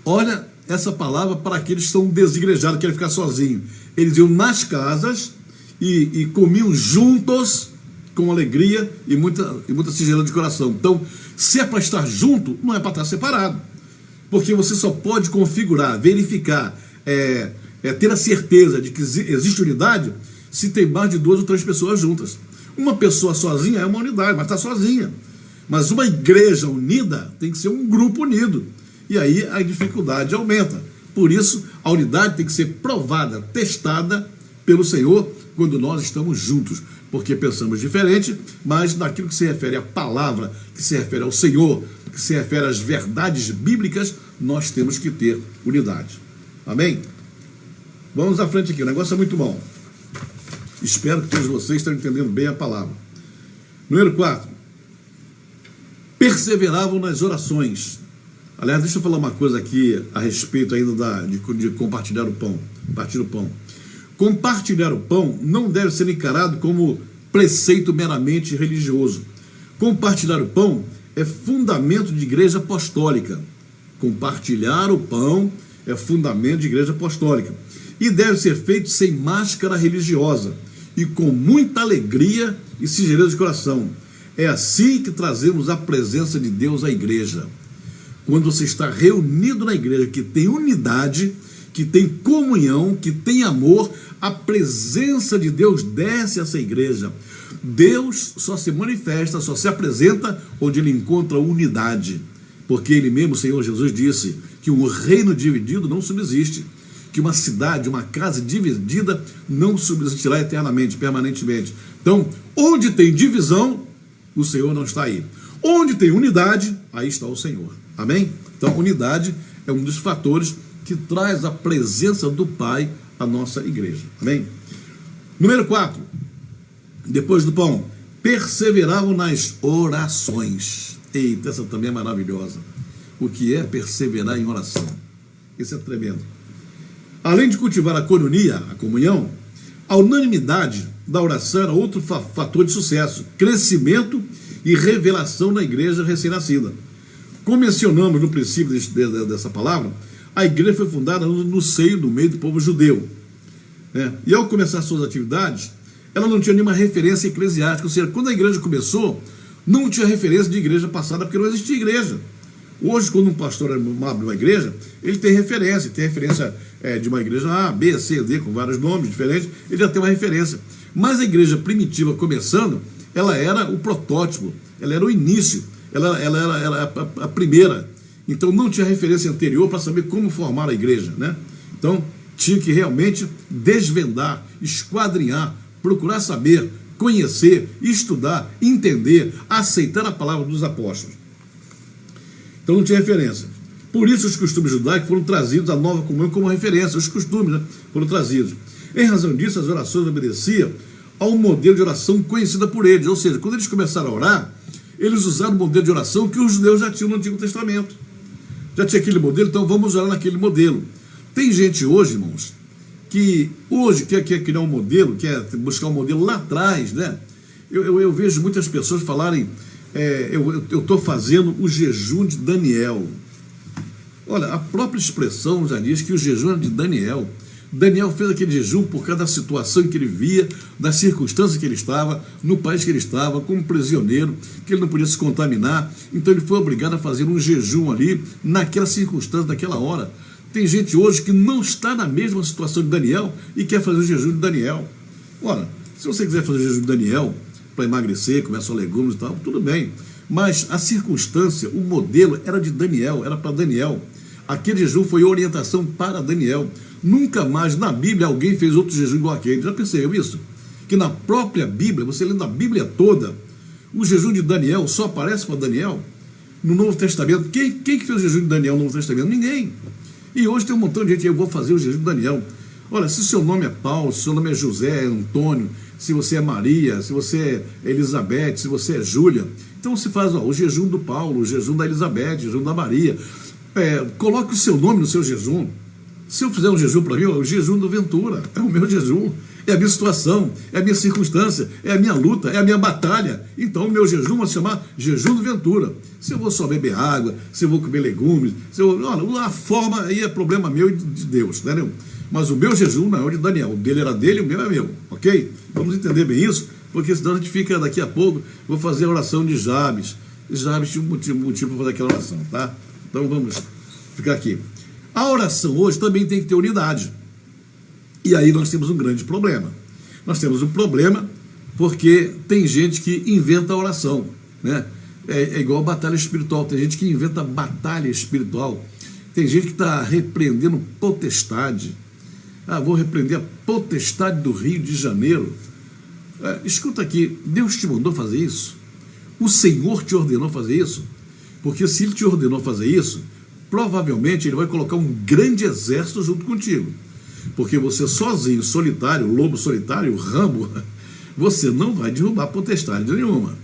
Olha essa palavra para aqueles que estão desigrejados, querem ficar sozinhos. Eles iam nas casas e comiam juntos com alegria e muita sinceridade de coração. Então, se é para estar junto, não é para estar separado. Porque você só pode configurar, verificar, ter a certeza de que existe unidade se tem mais de 2 ou 3 pessoas juntas. Uma pessoa sozinha é uma unidade, mas está sozinha. Mas uma igreja unida tem que ser um grupo unido. E aí a dificuldade aumenta. Por isso, a unidade tem que ser provada, testada pelo Senhor, quando nós estamos juntos, porque pensamos diferente, mas naquilo que se refere à palavra, que se refere ao Senhor, que se refere às verdades bíblicas, nós temos que ter unidade. Amém? Vamos à frente aqui, o negócio é muito bom. Espero que todos vocês estejam entendendo bem a palavra. Número 4. Perseveravam nas orações. Aliás, deixa eu falar uma coisa aqui a respeito ainda de compartilhar o pão. Partir o pão. Compartilhar o pão não deve ser encarado como preceito meramente religioso. Compartilhar o pão é fundamento de igreja apostólica. Compartilhar o pão é fundamento de igreja apostólica. E deve ser feito sem máscara religiosa e com muita alegria e singeleza de coração. É assim que trazemos a presença de Deus à igreja. Quando você está reunido na igreja, que tem unidade, que tem comunhão, que tem amor, a presença de Deus desce a essa igreja. Deus só se manifesta, só se apresenta onde ele encontra unidade. Porque ele mesmo, o Senhor Jesus, disse que um reino dividido não subsiste, que uma cidade, uma casa dividida não subsistirá eternamente, permanentemente. Então, onde tem divisão, o Senhor não está aí. Onde tem unidade, aí está o Senhor. Amém? Então, unidade é um dos fatores que traz a presença do Pai à nossa igreja. Amém? Número 4. Depois do pão, perseveravam nas orações. Eita, essa também é maravilhosa. O que é perseverar em oração? Isso é tremendo. Além de cultivar a coinonia, a comunhão, a unanimidade da oração era outro fator de sucesso, crescimento e revelação na igreja recém-nascida. Como mencionamos no princípio dessa palavra, a igreja foi fundada no seio, no meio do povo judeu. E ao começar suas atividades, ela não tinha nenhuma referência eclesiástica, ou seja, quando a igreja começou, não tinha referência de igreja passada, porque não existia igreja. Hoje, quando um pastor abre uma igreja, ele tem referência de uma igreja A, B, C, D, com vários nomes diferentes, ele já tem uma referência. Mas a igreja primitiva começando, ela era o protótipo, ela era o início, ela era a primeira. Então não tinha referência anterior para saber como formar a igreja, né? Então tinha que realmente desvendar, esquadrinhar, procurar saber, conhecer, estudar, entender, aceitar a palavra dos apóstolos. Então não tinha referência. Por isso os costumes judaicos foram trazidos à nova comunhão como referência. Os costumes, né, foram trazidos. Em razão disso, as orações obedeciam a um modelo de oração conhecida por eles. Ou seja, quando eles começaram a orar, eles usaram o modelo de oração que os judeus já tinham no Antigo Testamento. Já tinha aquele modelo, então vamos orar naquele modelo. Tem gente hoje, irmãos, que hoje quer criar um modelo, quer buscar um modelo lá atrás, né? Eu vejo muitas pessoas falarem, eu estou fazendo o jejum de Daniel. Olha, a própria expressão já diz que o jejum é de Daniel. Daniel fez aquele jejum por causa da situação em que ele via, da circunstância que ele estava, no país que ele estava, como prisioneiro, que ele não podia se contaminar. Então ele foi obrigado a fazer um jejum ali, naquela circunstância, naquela hora. Tem gente hoje que não está na mesma situação de Daniel e quer fazer o jejum de Daniel. Ora, se você quiser fazer o jejum de Daniel para emagrecer, comer só legumes e tal, tudo bem. Mas a circunstância, o modelo era de Daniel, era para Daniel. Aquele jejum foi orientação para Daniel. Nunca mais na Bíblia alguém fez outro jejum igual aquele. Já percebeu isso? Que na própria Bíblia, você lendo a Bíblia toda, o jejum de Daniel só aparece para Daniel. No Novo Testamento, quem que fez o jejum de Daniel no Novo Testamento? Ninguém. E hoje tem um montão de gente, eu vou fazer o jejum de Daniel. Olha, se o seu nome é Paulo, se o seu nome é José, é Antônio, se você é Maria, se você é Elizabeth, se você é Júlia, então se faz o jejum do Paulo, o jejum da Elizabeth, o jejum da Maria. Coloque o seu nome no seu jejum. Se eu fizer um jejum para mim, é o jejum do Ventura, é o meu jejum, é a minha situação, é a minha circunstância, é a minha luta, é a minha batalha. Então o meu jejum vai se chamar jejum do Ventura. Se eu vou só beber água, se eu vou comer legumes, olha, a forma aí é problema meu e de Deus, entendeu? Mas o meu jejum não é o de Daniel, o dele era dele, o meu é meu, ok? Vamos entender bem isso, porque senão a gente fica daqui a pouco, vou fazer a oração de Jabes. Jabes tinha um motivo para fazer aquela oração, tá? Então vamos ficar aqui. A oração hoje também tem que ter unidade. E aí nós temos um grande problema. Nós temos um problema porque tem gente que inventa a oração, né? É igual a batalha espiritual. Tem gente que inventa batalha espiritual. Tem gente que está repreendendo potestade. vou repreender a potestade do Rio de Janeiro. Escuta aqui, Deus te mandou fazer isso? O Senhor te ordenou fazer isso? Porque se Ele te ordenou fazer isso, provavelmente Ele vai colocar um grande exército junto contigo. Porque você sozinho, solitário, lobo solitário, Rambo, você não vai derrubar potestade nenhuma.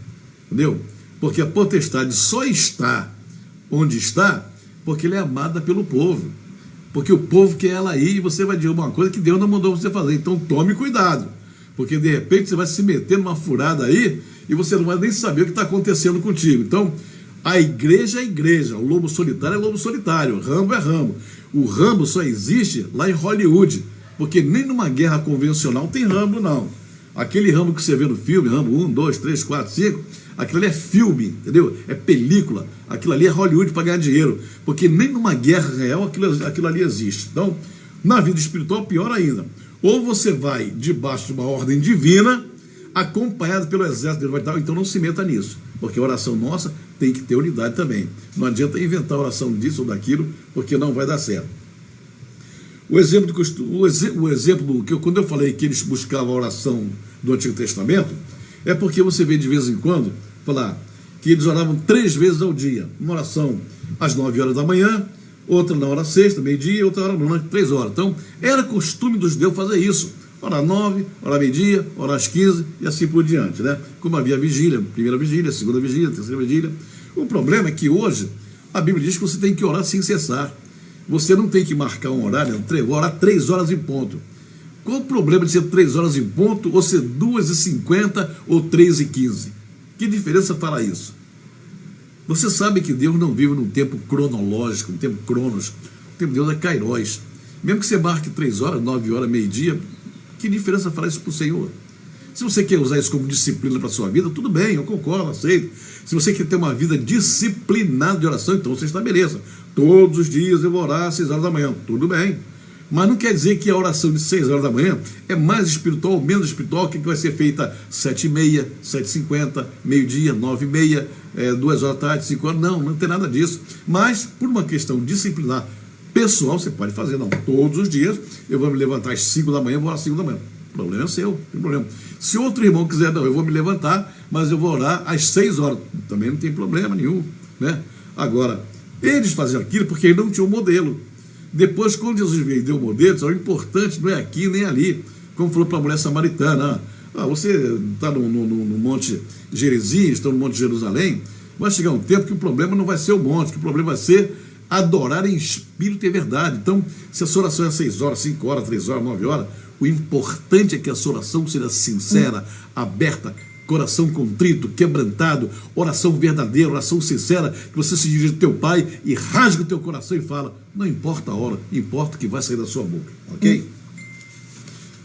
Entendeu? Porque a potestade só está onde está porque ela é amada pelo povo. Porque o povo quer ela ir e você vai derrubar uma coisa que Deus não mandou você fazer. Então tome cuidado. Porque de repente você vai se meter numa furada aí e você não vai nem saber o que está acontecendo contigo. Então, a igreja é igreja, o lobo solitário é lobo solitário, o Rambo é Rambo. O Rambo só existe lá em Hollywood, porque nem numa guerra convencional tem Rambo, não. Aquele Rambo que você vê no filme, Rambo 1, 2, 3, 4, 5, aquilo ali é filme, entendeu? É película, aquilo ali é Hollywood para ganhar dinheiro, porque nem numa guerra real aquilo ali existe. Então, na vida espiritual, pior ainda. Ou você vai debaixo de uma ordem divina, acompanhado pelo exército dele, então não se meta nisso, porque a oração nossa tem que ter unidade também. Não adianta inventar oração disso ou daquilo, porque não vai dar certo. O exemplo que quando eu falei que eles buscavam a oração do Antigo Testamento, é porque você vê de vez em quando falar que eles oravam 3 vezes ao dia. Uma oração às 9 horas da manhã, outra na hora sexta, meio-dia, outra hora noite, 3 horas. Então, era costume dos judeus fazer isso. Orar 9, orar meio-dia, orar às 15 e assim por diante, né? Como havia vigília, primeira vigília, segunda vigília, terceira vigília. O problema é que hoje a Bíblia diz que você tem que orar sem cessar. Você não tem que marcar um horário, orar 3 horas em ponto. Qual o problema de ser 3 horas em ponto, ou ser 2h50 ou 3h15? Que diferença fará isso? Você sabe que Deus não vive num tempo cronológico, num tempo cronos. O tempo de Deus é kairos. Mesmo que você marque 3 horas, 9 horas, meio-dia, que diferença fará isso para o Senhor? Se você quer usar isso como disciplina para a sua vida, tudo bem, eu concordo, aceito. Se você quer ter uma vida disciplinada de oração, então você estabeleça. Todos os dias eu vou orar às 6 horas da manhã, tudo bem. Mas não quer dizer que a oração de 6 horas da manhã é mais espiritual ou menos espiritual que vai ser feita 7h30, 7h50, meio-dia, 9h30, 2 horas da tarde, 5 horas. Não tem nada disso. Mas, por uma questão disciplinar pessoal, você pode fazer, não. Todos os dias eu vou me levantar às 5 da manhã, vou orar às 5 da manhã. O problema é seu, não tem problema. Se outro irmão quiser, não, eu vou me levantar, mas eu vou orar às 6 horas. Também não tem problema nenhum, né? Agora, eles faziam aquilo porque eles não tinham modelo. Depois, quando Jesus veio e deu o modelo, o importante não é aqui nem ali. Como falou para a mulher samaritana, você está no Monte Gerizim, está no Monte Jerusalém, vai chegar um tempo que o problema não vai ser o monte, que o problema vai ser adorar em espírito e verdade. Então, se a sua oração é 6 horas, 5 horas, 3 horas, 9 horas, o importante é que a sua oração seja sincera, aberta, coração contrito, quebrantado, oração verdadeira, oração sincera, que você se dirige ao teu pai e rasga o teu coração e fala, não importa a hora, importa o que vai sair da sua boca, ok?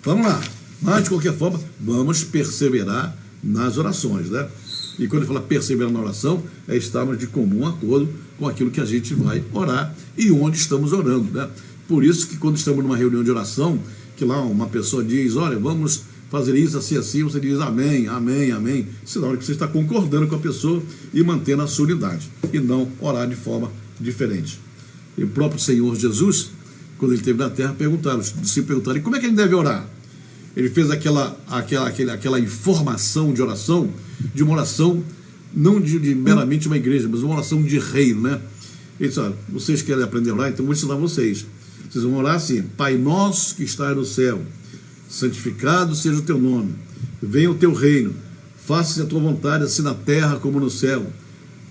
Vamos lá, mas de qualquer forma, vamos perseverar nas orações, né? E quando ele fala perseverar na oração, é estarmos de comum acordo com aquilo que a gente vai orar e onde estamos orando, né? Por isso que quando estamos numa reunião de oração, que lá uma pessoa diz, olha, vamos fazer isso assim, assim, você diz amém, amém, amém. Sinal de que você está concordando com a pessoa e mantendo a sua unidade, e não orar de forma diferente. E o próprio Senhor Jesus, quando ele esteve na terra, os discípulos perguntaram, como é que ele deve orar? Ele fez aquela informação de oração, de uma oração, não de meramente uma igreja, mas uma oração de reino, né? Ele disse, olha, vocês querem aprender a orar, então eu vou ensinar vocês. Vocês vão orar assim, Pai nosso que estás no céu, santificado seja o teu nome, venha o teu reino, faça-se a tua vontade, assim na terra como no céu.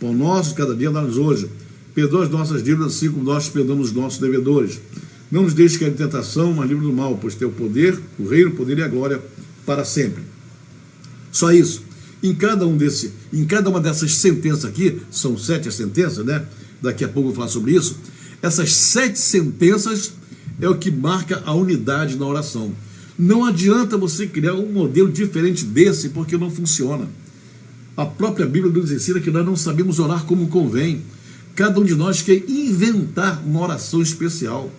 Pão nosso cada dia dá-nos hoje, perdoa as nossas dívidas, assim como nós perdoamos os nossos devedores. Não nos deixes cair em tentação, mas livre do mal, pois teu poder, o reino, o poder e a glória para sempre. Só isso. Em cada uma dessas sentenças aqui, são 7 as sentenças, né? Daqui a pouco eu vou falar sobre isso. Essas 7 sentenças é o que marca a unidade na oração. Não adianta você criar um modelo diferente desse, porque não funciona. A própria Bíblia nos ensina que nós não sabemos orar como convém. Cada um de nós quer inventar uma oração especial.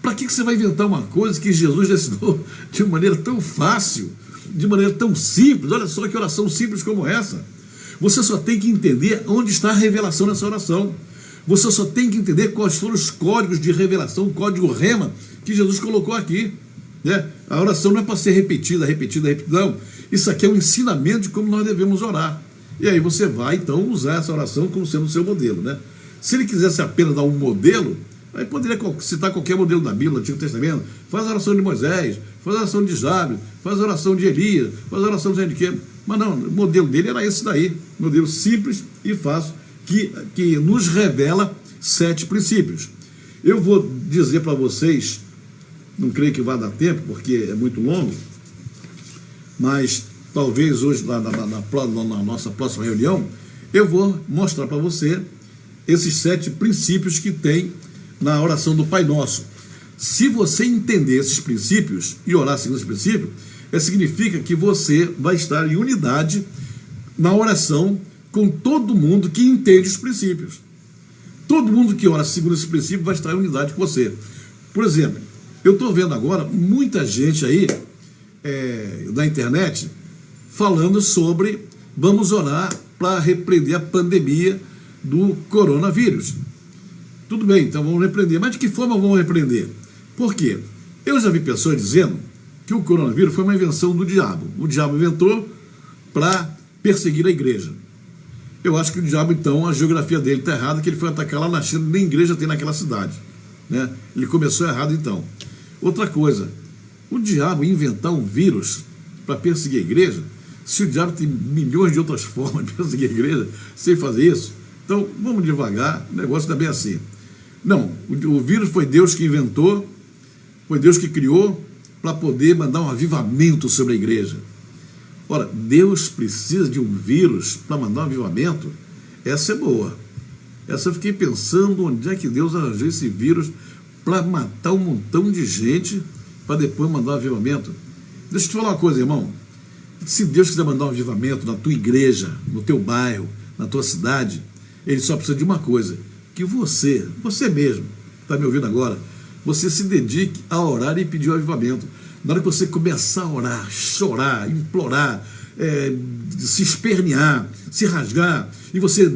Para que você vai inventar uma coisa que Jesus ensinou de maneira tão fácil, de maneira tão simples? Olha só que oração simples como essa. Você só tem que entender onde está a revelação nessa oração. Você só tem que entender quais foram os códigos de revelação, o código rema que Jesus colocou aqui. né? A oração não é para ser repetida, não. Isso aqui é um ensinamento de como nós devemos orar. E aí você vai, então, usar essa oração como sendo o seu modelo, né? Se ele quisesse apenas dar um modelo, aí poderia citar qualquer modelo da Bíblia, do Antigo Testamento. Faz a oração de Moisés, faz a oração de Jabe, faz a oração de Elias, faz a oração de quê? Mas não, o modelo dele era esse daí, modelo simples e fácil, que nos revela 7 princípios. Eu vou dizer para vocês, não creio que vá dar tempo, porque é muito longo, mas talvez hoje, na nossa próxima reunião, eu vou mostrar para você esses 7 princípios que tem na oração do Pai Nosso. Se você entender esses princípios e orar segundo esses princípios, significa que você vai estar em unidade na oração com todo mundo que entende os princípios. Todo mundo que ora segundo esse princípio vai estar em unidade com você. Por exemplo, eu estou vendo agora muita gente aí na internet falando sobre vamos orar para repreender a pandemia do coronavírus. Tudo bem, então vamos repreender. Mas de que forma vamos repreender? Por quê? Eu já vi pessoas dizendo que o coronavírus foi uma invenção do diabo. O diabo inventou para perseguir a igreja. Eu acho que o diabo, então, a geografia dele está errada, que ele foi atacar lá na China, nem igreja tem naquela cidade, né? Ele começou errado, então. Outra coisa, o diabo inventar um vírus para perseguir a igreja, se o diabo tem milhões de outras formas de perseguir a igreja, sem fazer isso, então vamos devagar, o negócio está bem assim. Não, o vírus foi Deus que inventou, foi Deus que criou, para poder mandar um avivamento sobre a igreja. Ora, Deus precisa de um vírus para mandar um avivamento? Essa é boa. Essa eu fiquei pensando onde é que Deus arranjou esse vírus para matar um montão de gente para depois mandar um avivamento. Deixa eu te falar uma coisa, irmão. Se Deus quiser mandar um avivamento na tua igreja, no teu bairro, na tua cidade, Ele só precisa de uma coisa, que você mesmo, está me ouvindo agora, você se dedique a orar e pedir o avivamento. Na hora que você começar a orar, chorar, implorar, se espernear, se rasgar, e você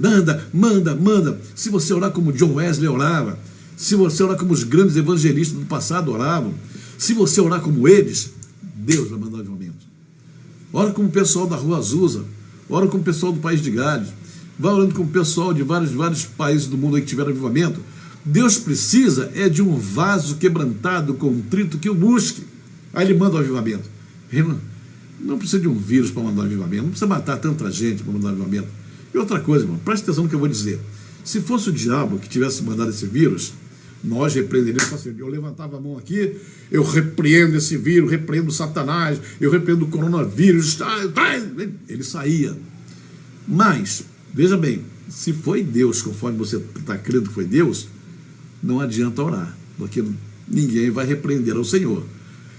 manda, se você orar como John Wesley orava, se você orar como os grandes evangelistas do passado oravam, se você orar como eles, Deus vai mandar o avivamento. Ora como o pessoal da Rua Azusa, ora como o pessoal do País de Gales, vai orando com o pessoal de vários países do mundo aí que tiveram avivamento. Deus precisa de um vaso quebrantado, contrito, que o busque. Aí Ele manda o avivamento. Ele não precisa de um vírus para mandar o avivamento, não precisa matar tanta gente para mandar o avivamento. E outra coisa, irmão, preste atenção no que eu vou dizer. Se fosse o diabo que tivesse mandado esse vírus, nós repreenderíamos. Eu levantava a mão aqui, eu repreendo esse vírus, repreendo Satanás, eu repreendo o coronavírus. Ele saía. Mas, veja bem, se foi Deus, conforme você está crendo que foi Deus, não adianta orar, porque ninguém vai repreender ao Senhor.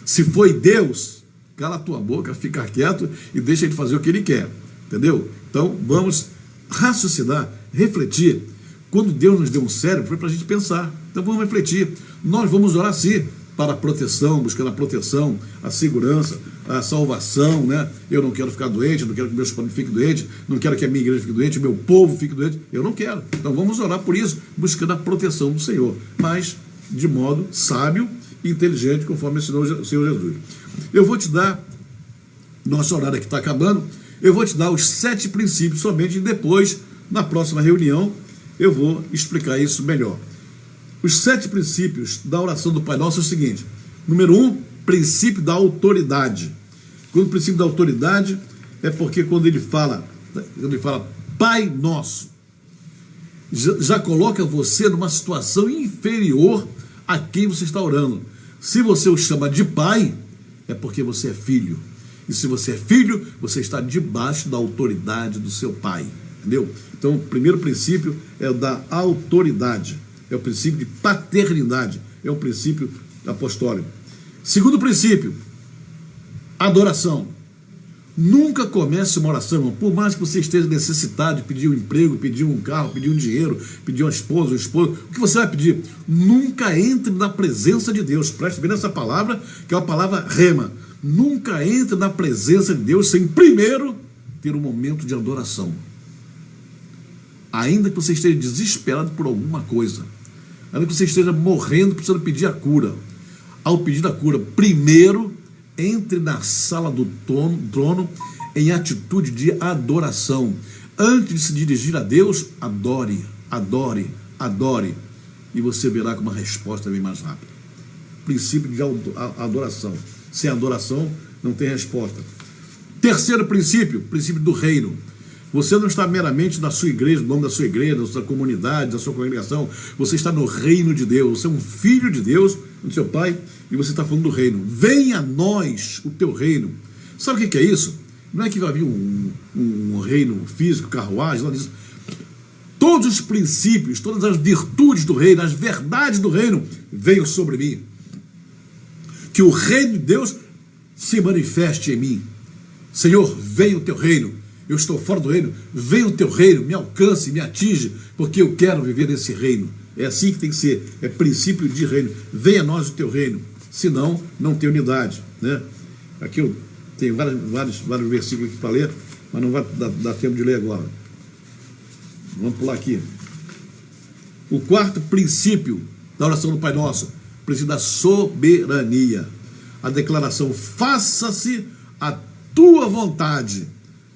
Se foi Deus, cala a tua boca, fica quieto e deixa Ele fazer o que Ele quer, entendeu? Então vamos raciocinar, refletir. Quando Deus nos deu um cérebro, foi para a gente pensar. Então vamos refletir. Nós vamos orar sim para a proteção, buscando a proteção, a segurança, a salvação, né? Eu não quero ficar doente, não quero que meus pais fiquem doentes, não quero que a minha igreja fique doente, meu povo fique doente, eu não quero. Então vamos orar por isso, buscando a proteção do Senhor, mas de modo sábio e inteligente, conforme ensinou o Senhor Jesus. Eu vou te dar, nosso horário aqui está acabando, eu vou te dar os 7 princípios somente, e depois, na próxima reunião, eu vou explicar isso melhor. Os 7 princípios da oração do Pai Nosso é o seguinte: número 1, princípio da autoridade. Quando o princípio da autoridade é porque quando ele fala Pai Nosso, já coloca você numa situação inferior a quem você está orando. Se você o chama de pai, é porque você é filho. E se você é filho, você está debaixo da autoridade do seu pai. Entendeu? Então, o primeiro princípio é o da autoridade. É o princípio de paternidade. É o princípio apostólico. Segundo princípio, adoração. Nunca comece uma oração, irmão, por mais que você esteja necessitado de pedir um emprego, pedir um carro, pedir um dinheiro, pedir uma esposa, um esposo, o que você vai pedir? Nunca entre na presença de Deus. Preste bem nessa palavra, que é uma palavra rema. Nunca entre na presença de Deus sem primeiro ter um momento de adoração. Ainda que você esteja desesperado por alguma coisa, ainda que você esteja morrendo, precisando pedir a cura, ao pedir da cura, primeiro entre na sala do trono em atitude de adoração. Antes de se dirigir a Deus, adore, adore, adore. E você verá que uma resposta vem mais rápida. Princípio de adoração. Sem adoração, não tem resposta. Terceiro princípio, princípio do reino. Você não está meramente na sua igreja, no nome da sua igreja, da sua comunidade, da sua congregação. Você está no reino de Deus. Você é um filho de Deus, do seu Pai, e você está falando do reino. Venha a nós o teu reino. Sabe o que é isso? Não é que vai vir um reino físico, carruagem, nada disso. Todos os princípios, todas as virtudes do reino, as verdades do reino, venham sobre mim. Que o reino de Deus se manifeste em mim. Senhor, venha o teu reino. Eu estou fora do reino. Venha o teu reino, me alcance, me atinge, porque eu quero viver nesse reino. É assim que tem que ser. É princípio de reino. Venha a nós o teu reino. Senão, não tem unidade, né? Aqui eu tenho vários versículos aqui para ler, mas não vai dar tempo de ler agora. Vamos pular aqui. O quarto princípio da oração do Pai Nosso, o princípio da soberania. A declaração, faça-se a tua vontade,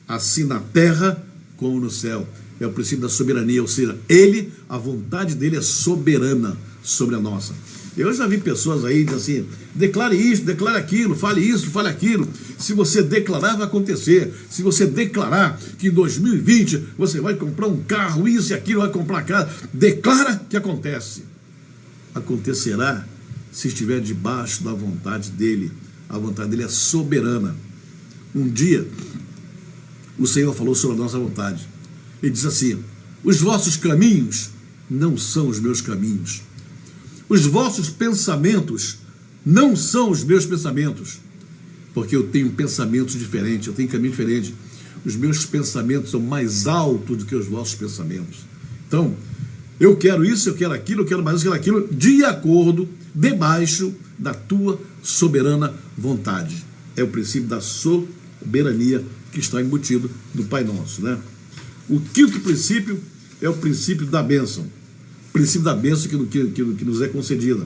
assim na terra como no céu. É o princípio da soberania, ou seja, ele, a vontade dele é soberana sobre a nossa. Eu já vi pessoas aí dizendo assim, declare isso, declare aquilo, fale isso, fale aquilo. Se você declarar, vai acontecer. Se você declarar que em 2020 você vai comprar um carro, isso e aquilo, vai comprar casa, declara que acontece. Acontecerá se estiver debaixo da vontade dele. A vontade dele é soberana. Um dia, o Senhor falou sobre a nossa vontade. Ele diz assim, os vossos caminhos não são os meus caminhos. Os vossos pensamentos não são os meus pensamentos, porque eu tenho pensamentos diferentes, eu tenho caminhos diferentes. Os meus pensamentos são mais altos do que os vossos pensamentos. Então, eu quero isso, eu quero aquilo, eu quero mais isso, eu quero aquilo, de acordo, debaixo da tua soberana vontade. É o princípio da soberania que está embutido no Pai Nosso, né? O quinto princípio é o princípio da bênção. Princípio da bênção que nos é concedida,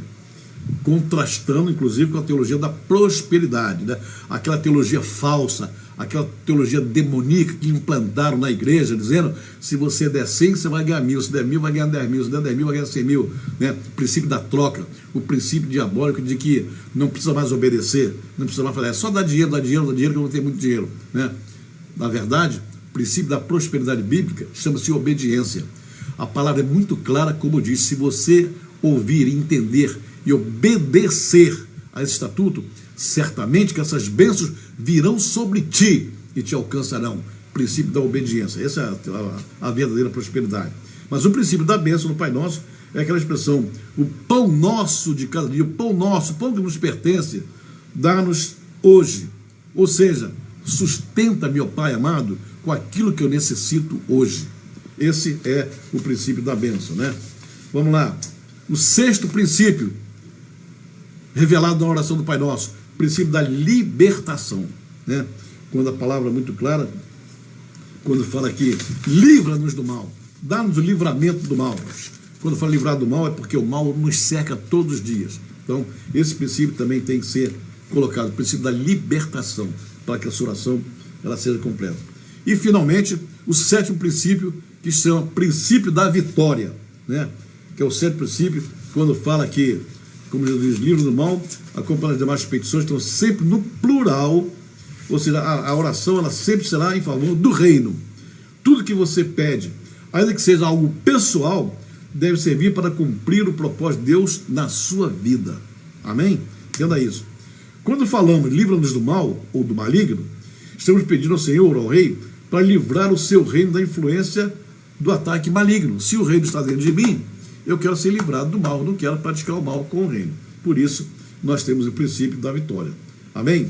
contrastando inclusive com a teologia da prosperidade, né? Aquela teologia falsa, aquela teologia demoníaca que implantaram na igreja, dizendo, se você der 100, você vai ganhar 1000, se der 1000, vai ganhar 10 mil, se der 10 mil, vai ganhar 100 mil, né? O princípio da troca, o princípio diabólico de que não precisa mais obedecer, não precisa mais falar, é só dar dinheiro, que eu vou ter muito dinheiro, né? Na verdade, o princípio da prosperidade bíblica chama-se obediência. A palavra é muito clara, como diz, se você ouvir, entender e obedecer a esse estatuto, certamente que essas bênçãos virão sobre ti e te alcançarão. Princípio da obediência, essa é a verdadeira prosperidade. Mas o princípio da bênção no Pai Nosso é aquela expressão, o pão nosso de cada dia, o pão nosso, o pão que nos pertence, dá-nos hoje. Ou seja, sustenta-me, ó Pai amado, com aquilo que eu necessito hoje. Esse é o princípio da bênção, né? Vamos lá. O sexto princípio, revelado na oração do Pai Nosso, o princípio da libertação, né? Quando a palavra é muito clara, quando fala aqui, livra-nos do mal, dá-nos o livramento do mal. Quando fala livrar do mal, é porque o mal nos cerca todos os dias. Então, esse princípio também tem que ser colocado, o princípio da libertação, para que a sua oração ela seja completa. E, finalmente, o sétimo princípio, que se chama princípio da vitória, né? Que é o sétimo princípio, quando fala que, como Jesus diz, livre do mal, acompanha as demais petições, estão sempre no plural, ou seja, a oração ela sempre será em favor do reino. Tudo que você pede, ainda que seja algo pessoal, deve servir para cumprir o propósito de Deus na sua vida. Amém? Entenda isso. Quando falamos livra-nos do mal ou do maligno, estamos pedindo ao Senhor, ao Rei, para livrar o seu reino da influência do ataque maligno. Se o reino está dentro de mim, eu quero ser livrado do mal, não quero praticar o mal com o reino. Por isso, nós temos o princípio da vitória. Amém?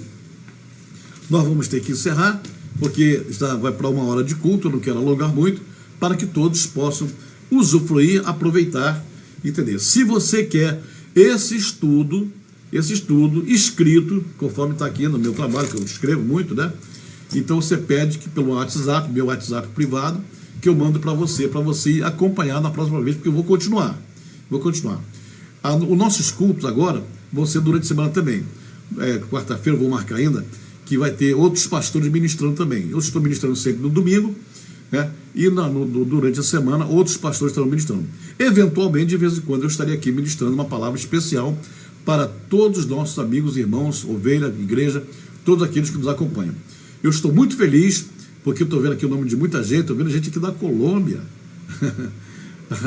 Nós vamos ter que encerrar, porque vai para 1 hora de culto, eu não quero alongar muito, para que todos possam usufruir, aproveitar, entender. Se você quer esse estudo escrito, conforme está aqui no meu trabalho, que eu escrevo muito, né? Então você pede que pelo WhatsApp, meu WhatsApp privado, que eu mando para você acompanhar na próxima vez, porque eu vou continuar. O nossos cultos agora vão ser durante a semana também. Quarta-feira eu vou marcar ainda, que vai ter outros pastores ministrando também. Eu estou ministrando sempre no domingo, né? E durante a semana outros pastores estarão ministrando. Eventualmente, de vez em quando, eu estarei aqui ministrando uma palavra especial para todos os nossos amigos, irmãos, ovelha, igreja, todos aqueles que nos acompanham. Eu estou muito feliz, porque eu estou vendo aqui o nome de muita gente, estou vendo gente aqui da Colômbia.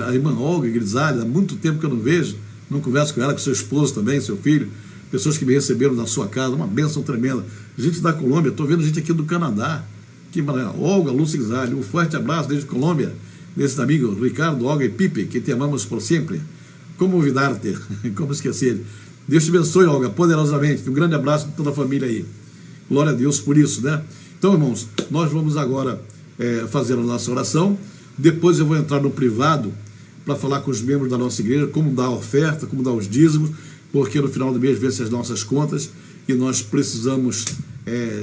A irmã Olga Grisalha, há muito tempo que eu não vejo, não converso com ela, com seu esposo também, seu filho, pessoas que me receberam na sua casa, uma bênção tremenda. Gente da Colômbia, estou vendo gente aqui do Canadá, que maravilha. Olga, Lúcia Grisalha, um forte abraço desde Colômbia, desse amigo Ricardo, Olga e Pipe, que te amamos por sempre. Como olvidar-te, como esquecer. Deus te abençoe, Olga, poderosamente. Um grande abraço para toda a família aí. Glória a Deus por isso, né? Então, irmãos, nós vamos agora fazer a nossa oração. Depois eu vou entrar no privado para falar com os membros da nossa igreja como dar a oferta, como dar os dízimos, porque no final do mês vence as nossas contas e nós precisamos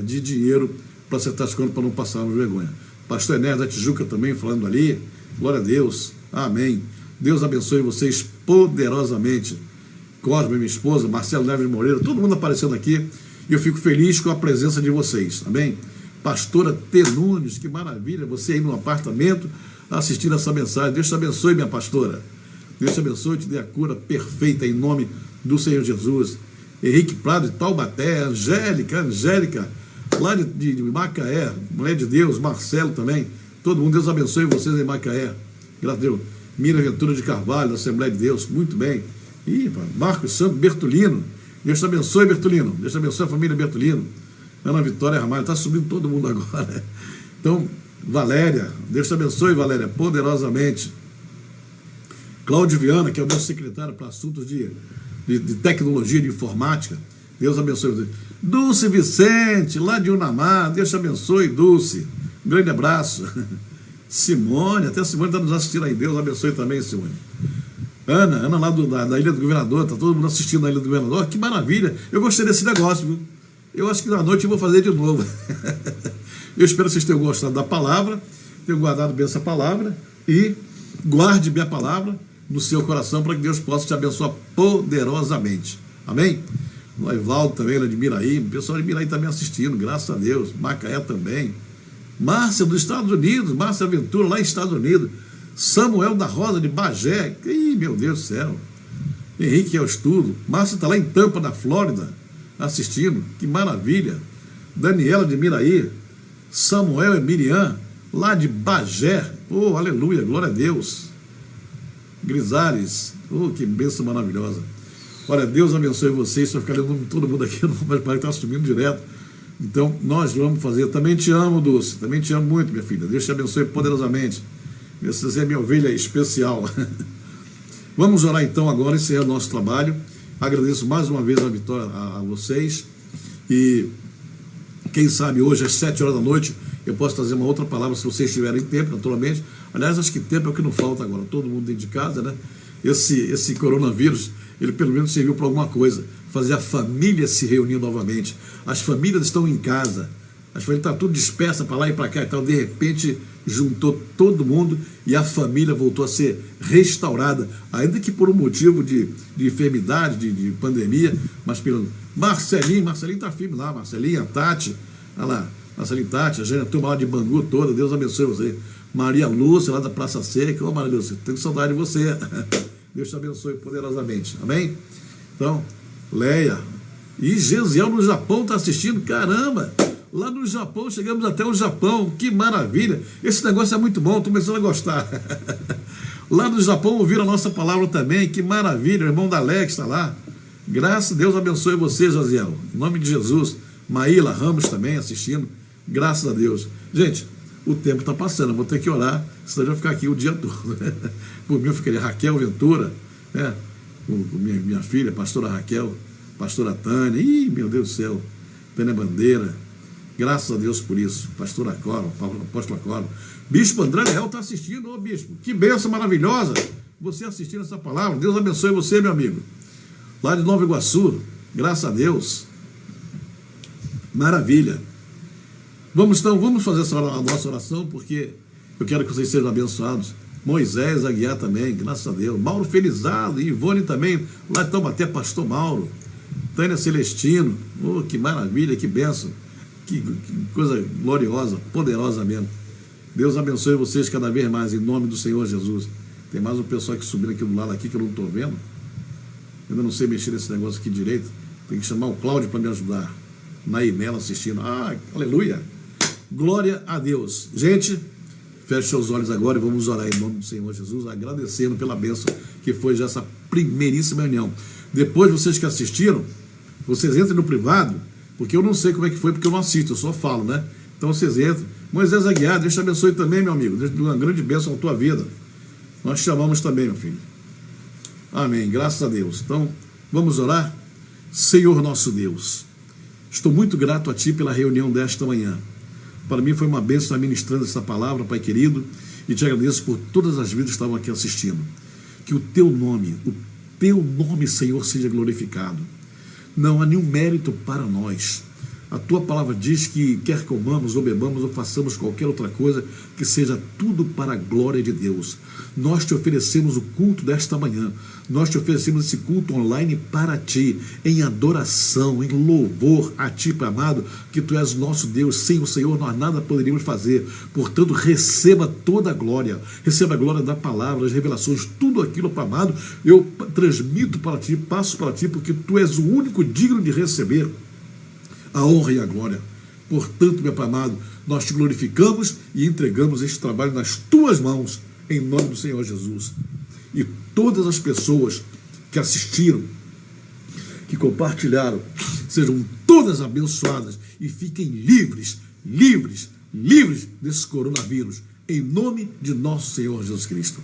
de dinheiro para acertar as contas, para não passarmos vergonha. Pastor Enéas da Tijuca também falando ali. Glória a Deus. Amém. Deus abençoe vocês poderosamente. Cosme, minha esposa, Marcelo Neves Moreira, todo mundo aparecendo aqui. E eu fico feliz com a presença de vocês. Amém? Pastora T. Nunes, que maravilha. Você aí no apartamento assistindo essa mensagem. Deus te abençoe, minha pastora. Deus te abençoe e te dê a cura perfeita em nome do Senhor Jesus. Henrique Prado de Taubaté, Angélica, lá de Macaé, mulher de Deus, Marcelo também. Todo mundo, Deus abençoe vocês em Macaé. Graças a Deus. Mira Ventura de Carvalho, da Assembleia de Deus, muito bem. E Marcos Santos Bertolino, Deus te abençoe, Bertolino. Deus te abençoe a família Bertolino. Ana Vitória Ramalho, está subindo todo mundo agora. Então, Valéria, Deus te abençoe, Valéria, poderosamente. Cláudio Viana, que é o meu secretário para assuntos de tecnologia, de informática. Deus abençoe você. Dulce Vicente, lá de Unamar, Deus te abençoe, Dulce. Um grande abraço. Simone, até a Simone está nos assistindo aí. Deus abençoe também, Simone. Ana lá da Ilha do Governador, está todo mundo assistindo na Ilha do Governador. Que maravilha. Eu gostei desse negócio, viu? Eu acho que na noite eu vou fazer de novo. Eu espero que vocês tenham gostado da palavra, tenham guardado bem essa palavra e guarde bem a palavra no seu coração para que Deus possa te abençoar poderosamente. Amém? O Evaldo também, lá de Miraí, o pessoal de Miraí também assistindo, graças a Deus. Macaé também. Márcia dos Estados Unidos, Márcia Ventura lá nos Estados Unidos. Samuel da Rosa de Bagé, ih, meu Deus do céu. Henrique Estudo, Márcia está lá em Tampa, na Flórida, assistindo, que maravilha. Daniela de Miraí, Samuel e Miriam, lá de Bagé, oh, aleluia, glória a Deus. Grisalhes, oh, que bênção maravilhosa. Olha, Deus abençoe vocês, se eu ficar lendo todo mundo aqui, não vai parar, está subindo direto. Então, nós vamos fazer. Também te amo, Dulce, também te amo muito, minha filha. Deus te abençoe poderosamente. Você é minha ovelha especial. Vamos orar então agora, encerrar o nosso trabalho. Agradeço mais uma vez a vitória a vocês. E quem sabe hoje, às 7 horas da noite, eu posso trazer uma outra palavra, se vocês tiverem tempo, naturalmente. Aliás, acho que tempo é o que não falta agora. Todo mundo dentro de casa, né? Esse coronavírus, ele pelo menos serviu para alguma coisa. Fazer a família se reunir novamente. As famílias estão em casa. As famílias estão tudo dispersas para lá e para cá. Então, de repente, juntou todo mundo e a família voltou a ser restaurada, ainda que por um motivo de enfermidade, de pandemia, mas pelo Marcelinho está firme lá, Marcelinho, a Tati, olha lá, Marcelinho, Tati, a gente, a turma lá de Bangu toda, Deus abençoe você. Maria Lúcia, lá da Praça Seca, Maria Lúcia, tenho saudade de você. Deus te abençoe poderosamente, amém? Então, Leia, e Gesiel no Japão está assistindo, caramba! Lá no Japão, chegamos até o Japão, que maravilha! Esse negócio é muito bom, estou começando a gostar. Lá no Japão ouviram a nossa palavra também, que maravilha, o irmão da Alex está lá. Graças a Deus abençoe você, Josiel. Em nome de Jesus. Maíla Ramos também assistindo, graças a Deus. Gente, o tempo está passando, eu vou ter que orar, senão eu vou ficar aqui o dia todo. Por mim eu ficaria Raquel Ventura, né? Com minha filha, pastora Raquel, pastora Tânia, ih, meu Deus do céu, Tânia Bandeira. Graças a Deus por isso. Pastora Coro, apóstola Coro. Bispo André Leal está assistindo, ô bispo. Que bênção maravilhosa. Você assistindo essa palavra. Deus abençoe você, meu amigo. Lá de Nova Iguaçu. Graças a Deus. Maravilha. Vamos fazer a nossa oração, porque eu quero que vocês sejam abençoados. Moisés Aguiar também, graças a Deus. Mauro Felizado e Ivone também. Lá de Taubaté, pastor Mauro. Tânia Celestino, oh, que maravilha, que bênção, que coisa gloriosa, poderosa mesmo. Deus abençoe vocês cada vez mais, em nome do Senhor Jesus. Tem mais um pessoal que subiu aqui do lado aqui que eu não estou vendo. Eu ainda não sei mexer nesse negócio aqui direito. Tem que chamar o Cláudio para me ajudar. Naimela assistindo. Ah, aleluia. Glória a Deus. Gente, feche seus olhos agora e vamos orar em nome do Senhor Jesus, agradecendo pela bênção que foi já essa primeiríssima reunião. Depois, vocês que assistiram, vocês entrem no privado, porque eu não sei como é que foi, porque eu não assisto, eu só falo, né? Então vocês entram. Moisés Aguiar, Deus te abençoe também, meu amigo. Deus te dê uma grande bênção na tua vida. Nós te chamamos também, meu filho. Amém, graças a Deus. Então, vamos orar? Senhor nosso Deus, estou muito grato a Ti pela reunião desta manhã. Para mim foi uma bênção estar ministrando essa palavra, Pai querido, e te agradeço por todas as vidas que estavam aqui assistindo. Que o Teu nome, Senhor, seja glorificado. Não há nenhum mérito para nós. A Tua palavra diz que quer comamos ou bebamos ou façamos qualquer outra coisa, que seja tudo para a glória de Deus. Nós te oferecemos o culto desta manhã. Nós te oferecemos esse culto online para Ti, em adoração, em louvor a Ti, Pai amado, que Tu és nosso Deus. Sem o Senhor nós nada poderíamos fazer. Portanto, receba toda a glória. Receba a glória da palavra, das revelações, tudo aquilo, Pai amado, eu transmito para Ti, passo para Ti, porque Tu és o único digno de receber a honra e a glória. Portanto, meu Pai amado, nós Te glorificamos e entregamos este trabalho nas Tuas mãos, em nome do Senhor Jesus. E todas as pessoas que assistiram, que compartilharam, sejam todas abençoadas e fiquem livres desse coronavírus, em nome de nosso Senhor Jesus Cristo.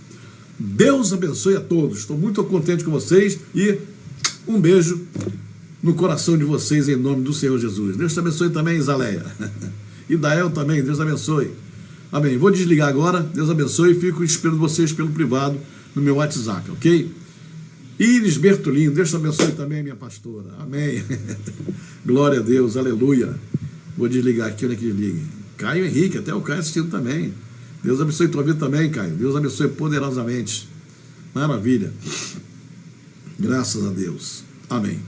Deus abençoe a todos. Estou muito contente com vocês e um beijo no coração de vocês, em nome do Senhor Jesus. Deus te abençoe também, Isaleia. E Dael também, Deus abençoe. Amém. Vou desligar agora, Deus abençoe, e fico esperando vocês pelo privado no meu WhatsApp, ok? Iris Bertolino, Deus te abençoe também, minha pastora. Amém. Glória a Deus, aleluia. Vou desligar aqui, onde é que desliga? Caio Henrique, até o Caio assistindo também. Deus abençoe tua vida também, Caio. Deus abençoe poderosamente. Maravilha. Graças a Deus. Amém.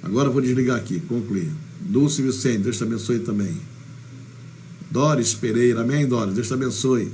Agora vou desligar aqui, concluir. Dulce Vicente, Deus te abençoe também. Doris Pereira, amém, Doris, Deus te abençoe.